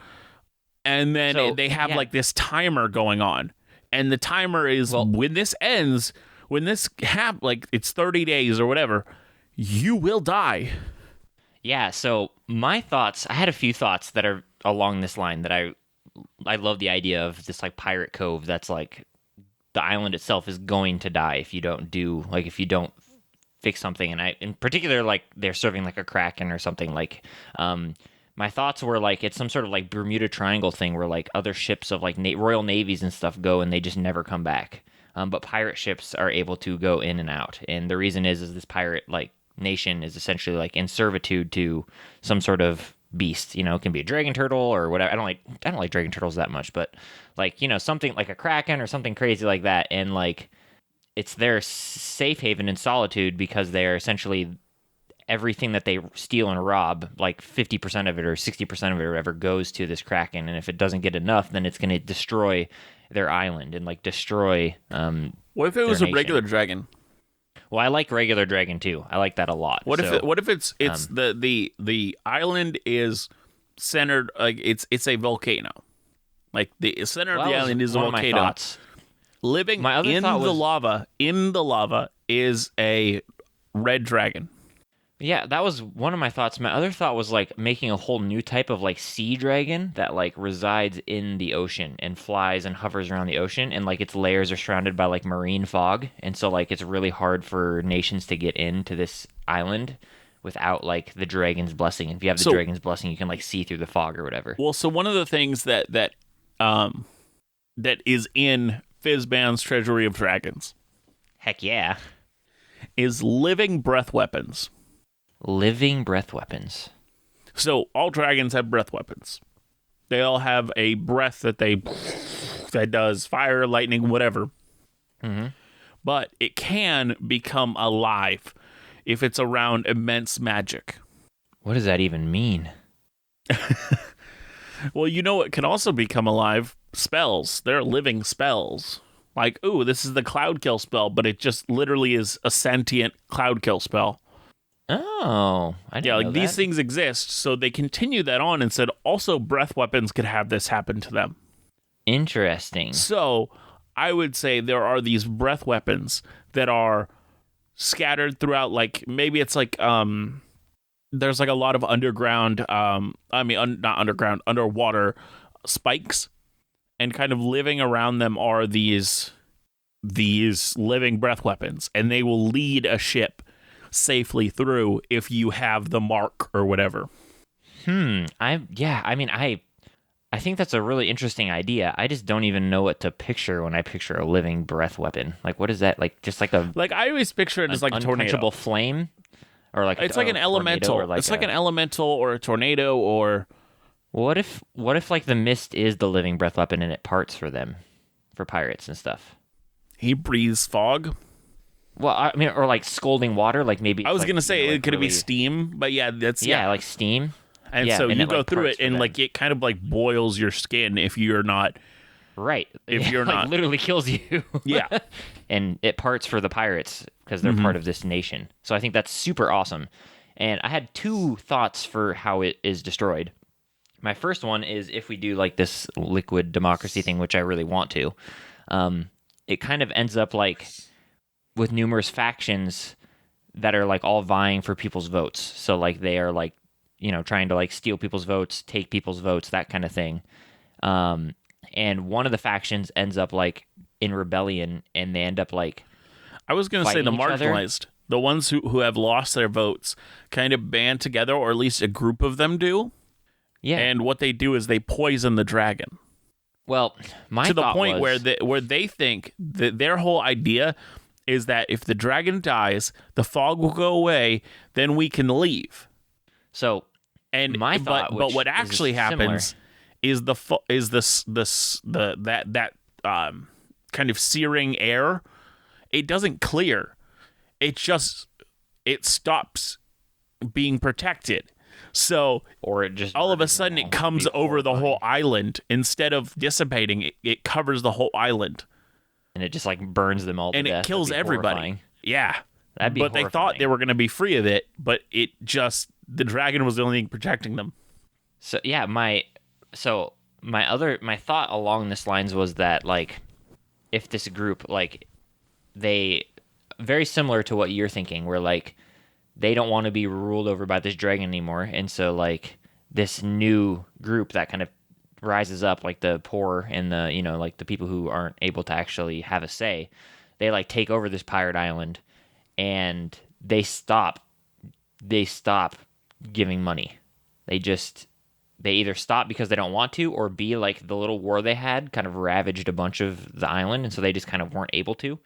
And then they have like this timer going on. And the timer is when this ends, when this like it's 30 days or whatever, you will die. Yeah, so my thoughts, I had a few thoughts that are along this line that I love the idea of this like pirate cove that's like the island itself is going to die if you don't fix something. And in particular, like they're serving like a kraken or something. Like my thoughts were like it's some sort of like Bermuda Triangle thing where like other ships of like Royal Navies and stuff go and they just never come back. But pirate ships are able to go in and out. And the reason is this pirate like nation is essentially like in servitude to some sort of beast. You know, it can be a dragon turtle or whatever. I don't like dragon turtles that much, but like, you know, something like a kraken or something crazy like that. And like it's their safe haven in solitude because they're essentially everything that they steal and rob, like 50% of it or 60% of it or whatever goes to this kraken. And if it doesn't get enough, then it's going to destroy their island and like destroy what if it was a regular dragon? Well, I like regular dragon too. I like that a lot. What if it's the island is centered like it's a volcano, like the center of the island is a volcano. Living in the lava is a red dragon. Yeah, that was one of my thoughts. My other thought was like making a whole new type of like sea dragon that like resides in the ocean and flies and hovers around the ocean, and like its layers are surrounded by like marine fog, and so like it's really hard for nations to get into this island without like the dragon's blessing. And if you have the dragon's blessing, you can like see through the fog or whatever. Well, so one of the things that is in Fizban's Treasury of Dragons, heck yeah, is living breath weapons. Living breath weapons. So all dragons have breath weapons. They all have a breath that does fire, lightning, whatever. Mm-hmm. But it can become alive if it's around immense magic. What does that even mean? Well, you know what can also become alive? Spells. They're living spells. Like, ooh, this is the cloud kill spell, but it just literally is a sentient cloud kill spell. Oh, I didn't know that. These things exist, so they continue that on and said also breath weapons could have this happen to them. Interesting. So I would say there are these breath weapons that are scattered throughout, like maybe it's like there's like a lot of underground not underground, underwater spikes, and kind of living around them are these living breath weapons, and they will lead a ship safely through if you have the mark or whatever. I think that's a really interesting idea. I just don't even know what to picture when I picture a living breath weapon. Like, what is that? Like, just like a I always picture it as like a tornado, flame, or like it's like an elemental. Like an elemental or a tornado. Or what if like the mist is the living breath weapon and it parts for them, for pirates and stuff? He breathes fog. Well, I mean, or like scalding water, like maybe. I was gonna say it could be steam, but that's like steam. And so you go through it, and like it kind of like boils your skin if you're not right. If you're like not, literally kills you. Yeah, and it parts for the pirates because they're part of this nation. So I think that's super awesome. And I had two thoughts for how it is destroyed. My first one is if we do like this liquid democracy thing, which I really want to. It kind of ends up like with numerous factions that are like all vying for people's votes. So like they are like, you know, trying to like steal people's votes, take people's votes, that kind of thing. And one of the factions ends up like in rebellion, and they end up like I was going to say the marginalized, the ones who have lost their votes kind of band together, or at least a group of them do, Yeah. And what they do is they poison the dragon Well, my to the thought point was, where they think that their whole idea is that if the dragon dies, the fog will go away, then we can leave. so And my thought, but which what is actually similar. happens is that kind of searing air. It doesn't clear. It stops being protected. So Or it just all of a burns them sudden all. it comes It'd be over the whole horrifying. island. Instead of dissipating, it covers the whole island. And it just like burns them all to And death. it That'd kills be everybody. horrifying. Yeah. That'd be But they thought horrifying. they were going to be free of it, but the dragon was the only thing protecting them. So yeah, my thought along this lines was that like if this group like they very similar to what you're thinking, where like they don't want to be ruled over by this dragon anymore, and so like this new group that kind of rises up, like the poor and the like the people who aren't able to actually have a say, they like take over this pirate island, and they stop giving money. They either stop because they don't want to, or B, like the little war they had kind of ravaged a bunch of the island, and so they just kind of weren't able to.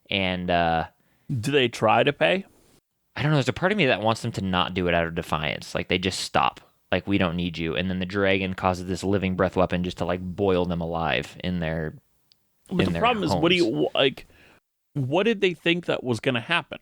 And Do they try to pay? I don't know. There's a part of me that wants them to not do it out of defiance. Like they just stop. Like we don't need you. And then the dragon causes this living breath weapon just to like boil them alive in their. But in the their problem is, homes. what did they think that was going to happen?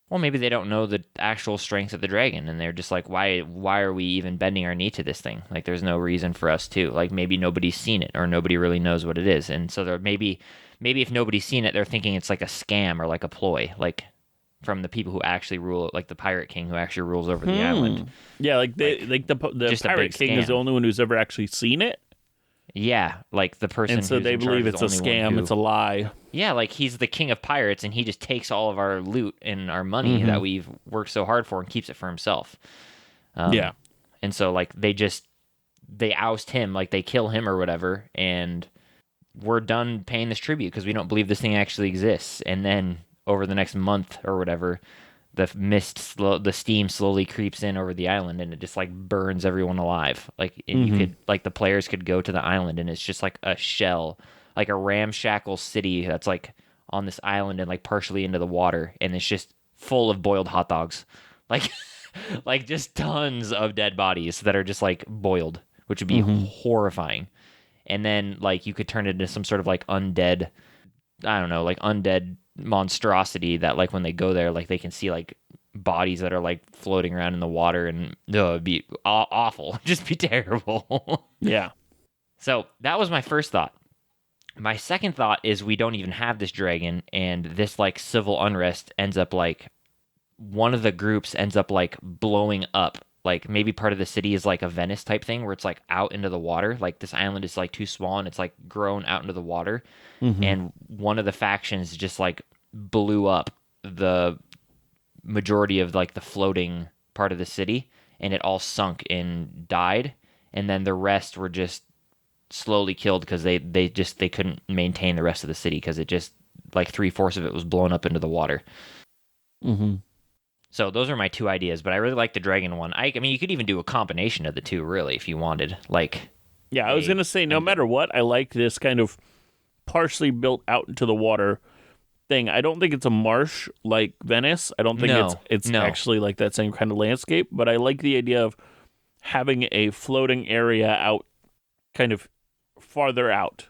Well, maybe they don't know the actual strength of the dragon, and they're just like, why are we even bending our knee to this thing? Like, there's no reason for us to. Like, maybe nobody's seen it, or nobody really knows what it is, and so maybe if nobody's seen it, they're thinking it's like a scam or like a ploy, like from the people who actually rule, like the pirate king who actually rules over the island. Yeah, the just a pirate big king is the scam. only one who's ever actually seen it, Yeah, like the person and so who's they in charge believe is it's a the only one scam. who- It's a lie. Yeah, like he's the king of pirates, and he just takes all of our loot and our money that we've worked so hard for and keeps it for himself. Yeah. And so like they oust him, like they kill him or whatever, and we're done paying this tribute because we don't believe this thing actually exists. And then over the next month or whatever, the steam slowly creeps in over the island, and it just like burns everyone alive. Like and you could like the players could go to the island, and it's just like a shell, like a ramshackle city that's like on this island and like partially into the water, and it's just full of boiled hot dogs, like like just tons of dead bodies that are just like boiled, which would be horrifying. And then like you could turn it into some sort of like undead, I don't know, like undead monstrosity that like when they go there, like they can see like bodies that are like floating around in the water, and it'd be awful, just be terrible. Yeah. So that was my first thought. My second thought is we don't even have this dragon, and this like civil unrest ends up like one of the groups ends up like blowing up. Like maybe part of the city is like a Venice type thing where it's like out into the water. Like this island is like too small and it's like grown out into the water. And one of the factions just like blew up the majority of like the floating part of the city, and it all sunk and died. And then the rest were just slowly killed because they couldn't maintain the rest of the city because it just like 3/4 of it was blown up into the water. So those are my two ideas, but I really like the dragon one. I mean, you could even do a combination of the two, really, if you wanted. Like, Yeah, I was going to say, no matter what, I like this kind of partially built out into the water thing. I don't think it's a marsh like Venice. I don't think it's No. actually like that same kind of landscape, but I like the idea of having a floating area out kind of farther out.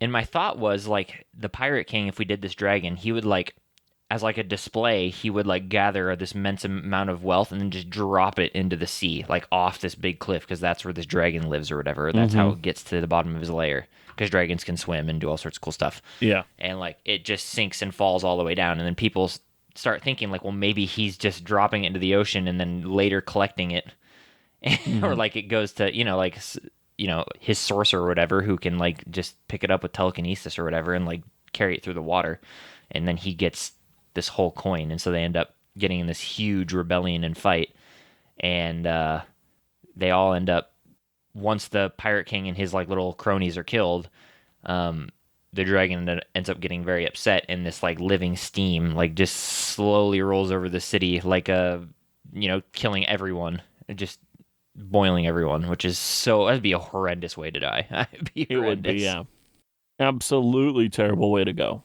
and my thought was like the Pirate King, if we did this dragon, he would like, as like a display, he would like gather this immense amount of wealth and then just drop it into the sea, like off this big cliff, because that's where this dragon lives or whatever. That's how it gets to the bottom of his lair, because dragons can swim and do all sorts of cool stuff. Yeah. And like it just sinks and falls all the way down, and then people start thinking like, well, maybe he's just dropping it into the ocean and then later collecting it, or like it goes to like his sorcerer or whatever who can like just pick it up with telekinesis or whatever and like carry it through the water, and then he gets this whole coin. And so they end up getting in this huge rebellion and fight, and they all end up, once the Pirate King and his like little cronies are killed, the dragon ends up getting very upset, and this like living steam like just slowly rolls over the city like a killing everyone. It just boiling everyone, which is that'd be a horrendous way to die. It'd be It would be, horrendous. yeah. Absolutely terrible way to go.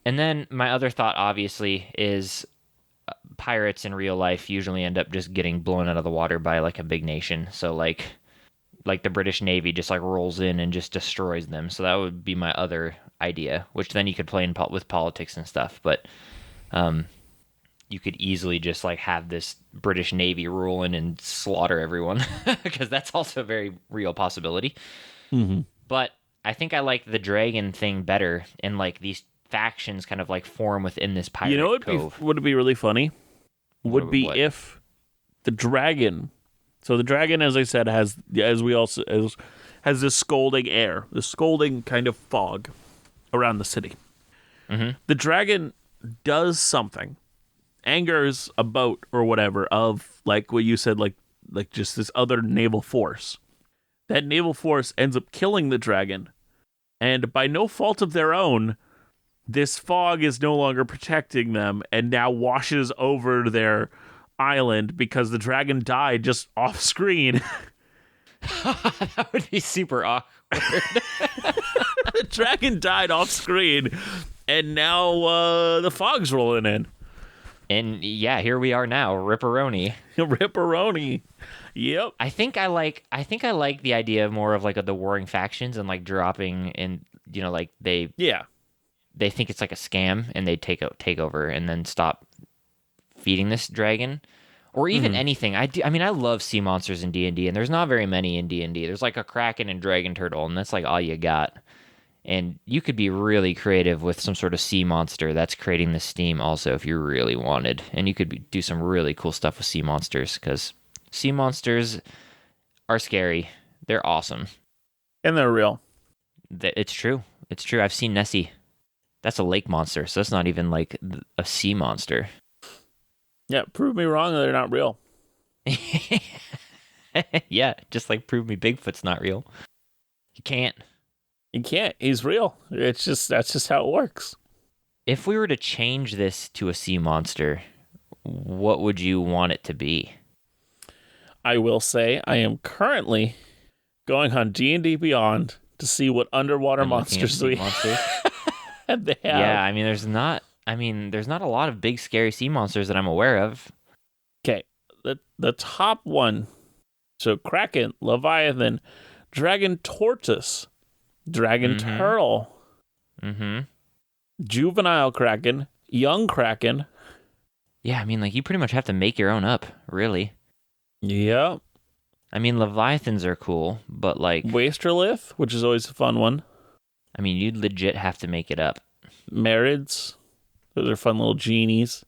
And then my other thought, obviously, is pirates in real life usually end up just getting blown out of the water by like a big nation. So like the British Navy just like rolls in and just destroys them. So that would be my other idea, which then you could play with politics and stuff. But you could easily just like have this British Navy rule in and slaughter everyone, because that's also a very real possibility. Mm-hmm. But I think I like the dragon thing better, and like these factions kind of like form within this pirate cove. Would it be really funny? Would be What? if the dragon. So the dragon, as I said, has this scalding air, this scalding kind of fog around the city. Mm-hmm. The dragon does something, angers a boat or whatever of like what you said, like just this other naval force. That naval force ends up killing the dragon, and by no fault of their own, this fog is no longer protecting them and now washes over their island because the dragon died just off screen. That would be super awkward. The dragon died off screen, and now the fog's rolling in. And yeah, here we are now, Ripperoni. Ripperoni. Yep. I think I like the idea of more of like the warring factions and like dropping in, like they think it's like a scam and they take over and then stop feeding this dragon, or even anything. I love sea monsters in D&D, and there's not very many in D&D. There's like a kraken and dragon turtle, and that's like all you got. And you could be really creative with some sort of sea monster that's creating the steam also if you really wanted. And you could do some really cool stuff with sea monsters, because sea monsters are scary. They're awesome. And they're real. It's true. It's true. I've seen Nessie. That's a lake monster, so that's not even like a sea monster. Yeah, prove me wrong, they're not real. Yeah, just like prove me Bigfoot's not real. You can't. You can't. He's real. That's just how it works. If we were to change this to a sea monster, what would you want it to be? I will say I am currently going on D&D Beyond to see what underwater monsters we have. They have. Yeah, there's not a lot of big scary sea monsters that I'm aware of. Okay, the top one. So Kraken, Leviathan, Dragon Tortoise, Dragon Turtle, Juvenile Kraken, Young Kraken. Yeah, you pretty much have to make your own up, really. Yep. Leviathans are cool, but like Wasterlith, which is always a fun one. You'd legit have to make it up. Marids, those are fun little genies.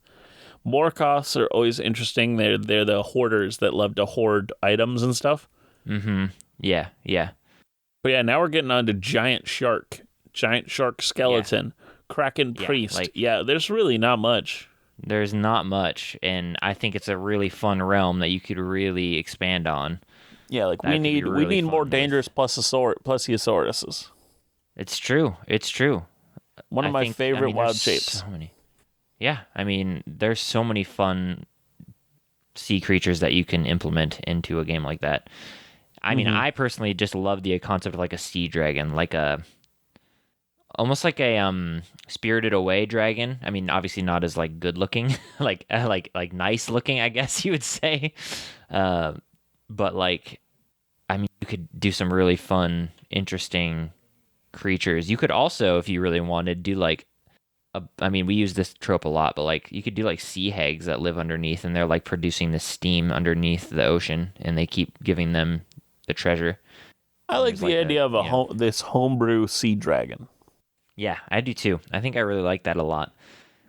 Morkoths are always interesting. They're the hoarders that love to hoard items and stuff. Mm-hmm. Yeah. But yeah, now we're getting on to giant shark skeleton, Kraken priest. There's really not much. There's not much, and I think it's a really fun realm that you could really expand on. Yeah, like we need more dangerous plesiosauruses. It's true. One of my favorite wild shapes. So many. Yeah, there's so many fun sea creatures that you can implement into a game like that. I personally just love the concept of like a sea dragon, almost like a Spirited Away dragon. Obviously not as like good looking, like nice looking, I guess you would say. But like, you could do some really fun, interesting creatures. You could also, if you really wanted, do like we use this trope a lot, but like you could do like sea hags that live underneath, and they're like producing this steam underneath the ocean, and they keep giving them the treasure. I like the idea of this homebrew sea dragon. Yeah, I do too. I think I really like that a lot.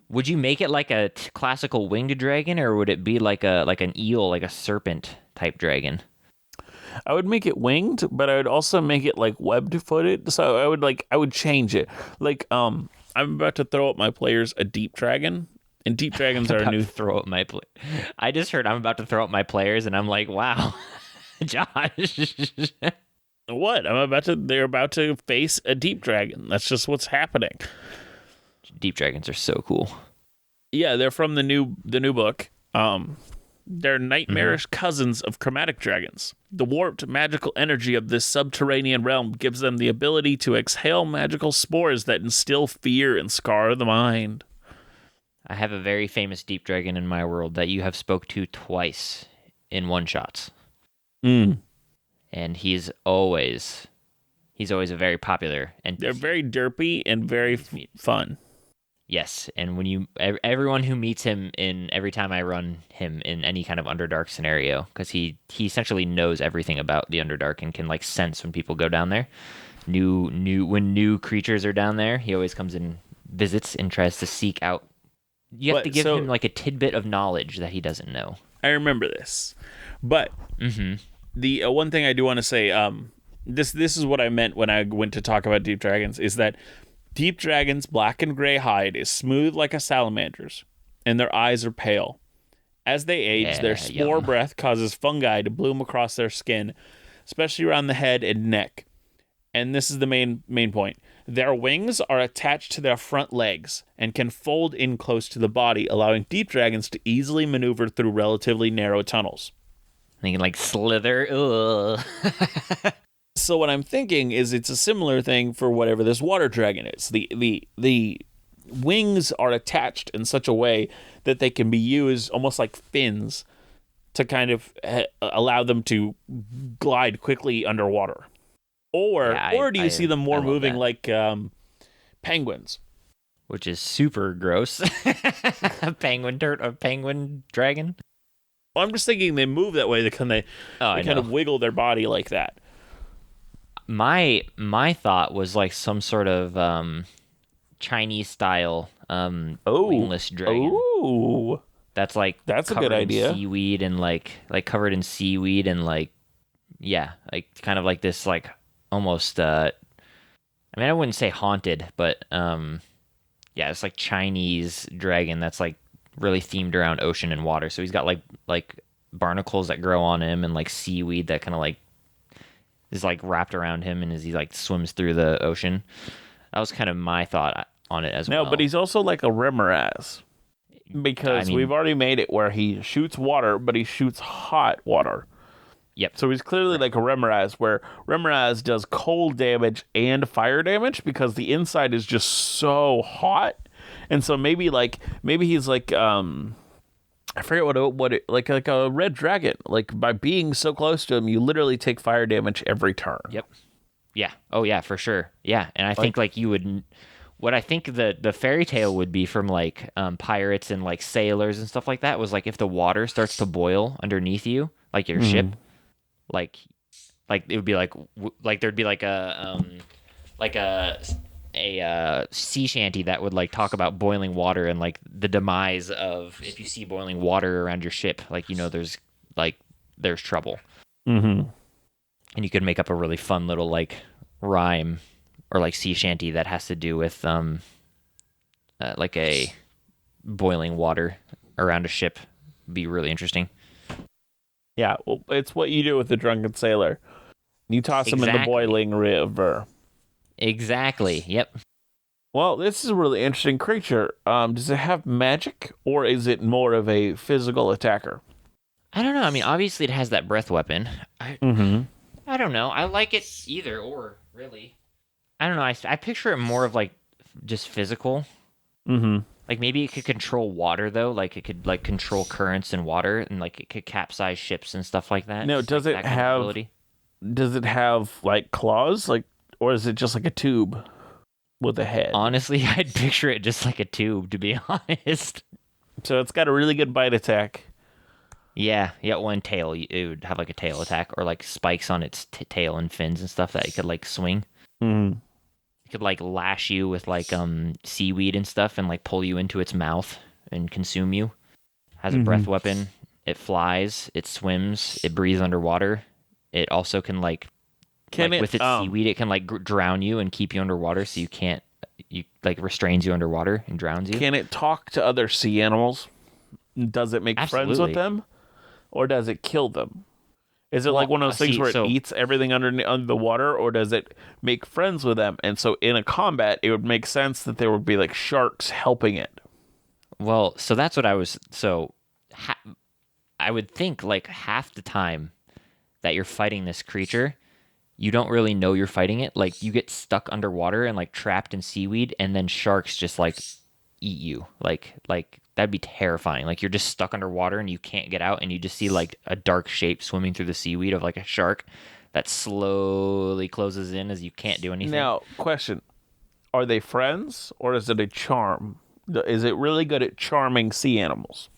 Would you make it like a classical winged dragon, or would it be like an eel, like a serpent type dragon? I would make it winged, but I would also make it like webbed-footed. So I would change it. Like I'm about to throw up my players a deep dragon, and deep dragons are a new throw up my I just heard I'm about to throw up my players, and I'm like, wow, Josh. What? They're about to face a deep dragon. That's just what's happening. Deep dragons are so cool. Yeah, they're from the new book. They're nightmarish cousins of chromatic dragons. The warped magical energy of this subterranean realm gives them the ability to exhale magical spores that instill fear and scar the mind. I have a very famous deep dragon in my world that you have spoke to twice in one-shots. And he's always a very popular NPC. They're very derpy and very fun. Yes, and when everyone who meets him every time I run him in any kind of Underdark scenario, because he essentially knows everything about the Underdark and can like sense when people go down there. When new creatures are down there, he always comes and visits and tries to seek out. You have to give him like a tidbit of knowledge that he doesn't know. I remember this, but the one thing I do want to say, this is what I meant when I went to talk about deep dragons, is that deep dragons' black and gray hide is smooth like a salamander's, and their eyes are pale. As they age, their spore breath causes fungi to bloom across their skin, especially around the head and neck. And this is the main point. Their wings are attached to their front legs and can fold in close to the body, allowing deep dragons to easily maneuver through relatively narrow tunnels. They can like slither. Ugh. So what I'm thinking is it's a similar thing for whatever this water dragon is. The wings are attached in such a way that they can be used almost like fins to kind of allow them to glide quickly underwater. Or do you see them more moving like penguins? Which is super gross. A penguin dragon? Well, I'm just thinking they move that way. They kind of wiggle their body like that. My thought was like some sort of Chinese style wingless dragon. Oh, that's a good idea. Seaweed and like covered in seaweed and like kind of like this like almost I mean I wouldn't say haunted, but it's like Chinese dragon that's like really themed around ocean and water. So he's got like barnacles that grow on him and like seaweed that kind of like is like wrapped around him and as he like swims through the ocean. That was kind of my thought on it as well. No, but he's also like a Remoraz. Because we've already made it where he shoots water, but he shoots hot water. Yep. So he's clearly like a Remoraz, where Remoraz does cold damage and fire damage because the inside is just so hot. And so maybe he's like I forget what it like a red dragon. Like by being so close to him, you literally take fire damage every turn. Yep. Yeah. Oh yeah, for sure. Yeah, and I think like you would. What I think the fairy tale would be from like pirates and like sailors and stuff like that was like if the water starts to boil underneath you, like your ship, like it would be like there'd be like a sea shanty that would like talk about boiling water and like the demise of if you see boiling water around your ship, like there's trouble. Mm-hmm. And you could make up a really fun little like rhyme or like sea shanty that has to do with like a boiling water around a ship. Be really interesting. Yeah, well, it's what you do with the drunken sailor. You toss him in the boiling river. Exactly. Yep. Well, this is a really interesting creature. Does it have magic, or is it more of a physical attacker? I don't know. I mean, obviously it has that breath weapon. I don't know. I like it either or, really. I don't know. I picture it more of like just physical. Mm-hmm. Like maybe it could control water though. Like it could like control currents in water and like it could capsize ships and stuff like that. No, does it have? Does it have like claws? Like, or is it just like a tube with a head? Honestly, I'd picture it just like a tube, to be honest. So it's got a really good bite attack. Yeah, one tail. It would have like a tail attack or like spikes on its tail and fins and stuff that it could like swing. Mm-hmm. It could like lash you with like seaweed and stuff and like pull you into its mouth and consume you. Has a breath weapon. It flies. It swims. It breathes underwater. It also can with its seaweed, it can like drown you and keep you underwater, so you like restrains you underwater and drowns you. Can it talk to other sea animals? Does it make friends with them, or does it kill them? Is it like one of those things where it eats everything under the water, or does it make friends with them? And so in a combat, it would make sense that there would be like sharks helping it. Well, so that's what I was. So I would think like half the time that you're fighting this creature, you don't really know you're fighting it. Like you get stuck underwater and like trapped in seaweed, and then sharks just like eat you. Like that'd be terrifying. Like you're just stuck underwater and you can't get out, and you just see like a dark shape swimming through the seaweed of like a shark that slowly closes in as you can't do anything. Now, question. Are they friends or is it a charm? Is it really good at charming sea animals?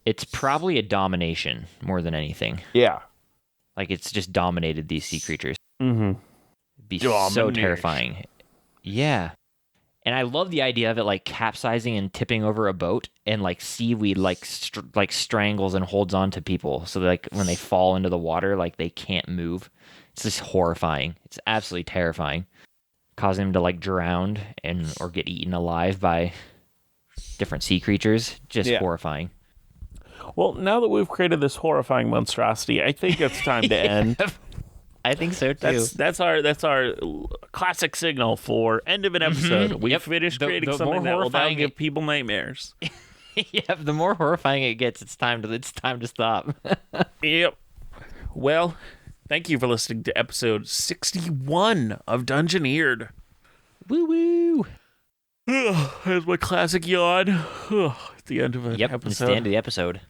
It's probably a domination more than anything. Yeah. Like it's just dominated these sea creatures. Mm-hmm. It'd be so terrifying. Yeah. And I love the idea of it like capsizing and tipping over a boat, and like seaweed like strangles and holds on to people, so like when they fall into the water, like they can't move. It's just horrifying. It's absolutely terrifying, causing them to like drown and or get eaten alive by different sea creatures. Just horrifying. Well, now that we've created this horrifying monstrosity, I think it's time to end. I think so too. That's our classic signal for end of an episode. Mm-hmm. We've finished creating something that will now give people nightmares. Yep. The more horrifying it gets, it's time to stop. Yep. Well, thank you for listening to episode 61 of Dungeoneered. Woo woo. There's my classic yawn. At the end of an episode. It's the end of the episode.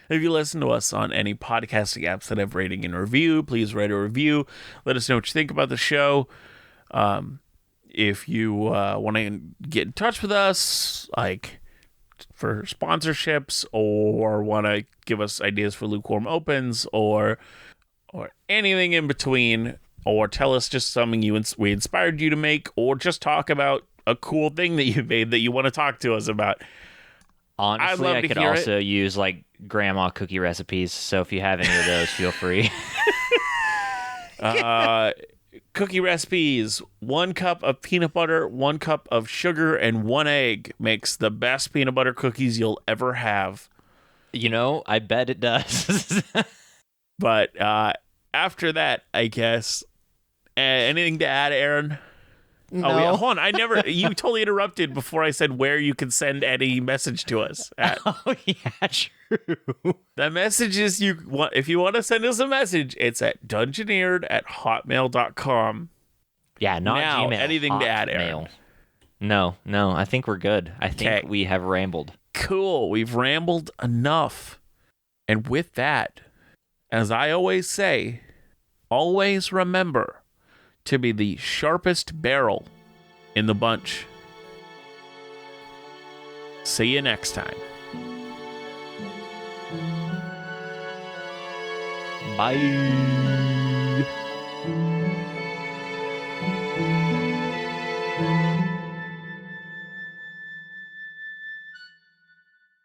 If you listen to us on any podcasting apps that have rating and review, please write a review. Let us know what you think about the show. If you want to get in touch with us, like for sponsorships, or want to give us ideas for Lukewarm Opens, or anything in between, or tell us just something we inspired you to make, or just talk about a cool thing that you made that you want to talk to us about. Honestly, I could also use like grandma cookie recipes. So if you have any of those, feel free. Cookie recipes: 1 cup of peanut butter, 1 cup of sugar, and 1 egg makes the best peanut butter cookies you'll ever have. You know, I bet it does. But after that, I guess, anything to add, Aaron? No. Oh, yeah, hold on. You totally interrupted before I said where you can send any message to us at. Oh, yeah, true. The message is if you want to send us a message, it's at dungeoneered@hotmail.com. Yeah, not now, Gmail. Anything to add, Aaron? No, I think we're good. I think we have rambled. Cool. We've rambled enough. And with that, as I always say, always remember to be the sharpest barrel in the bunch. See you next time. Bye.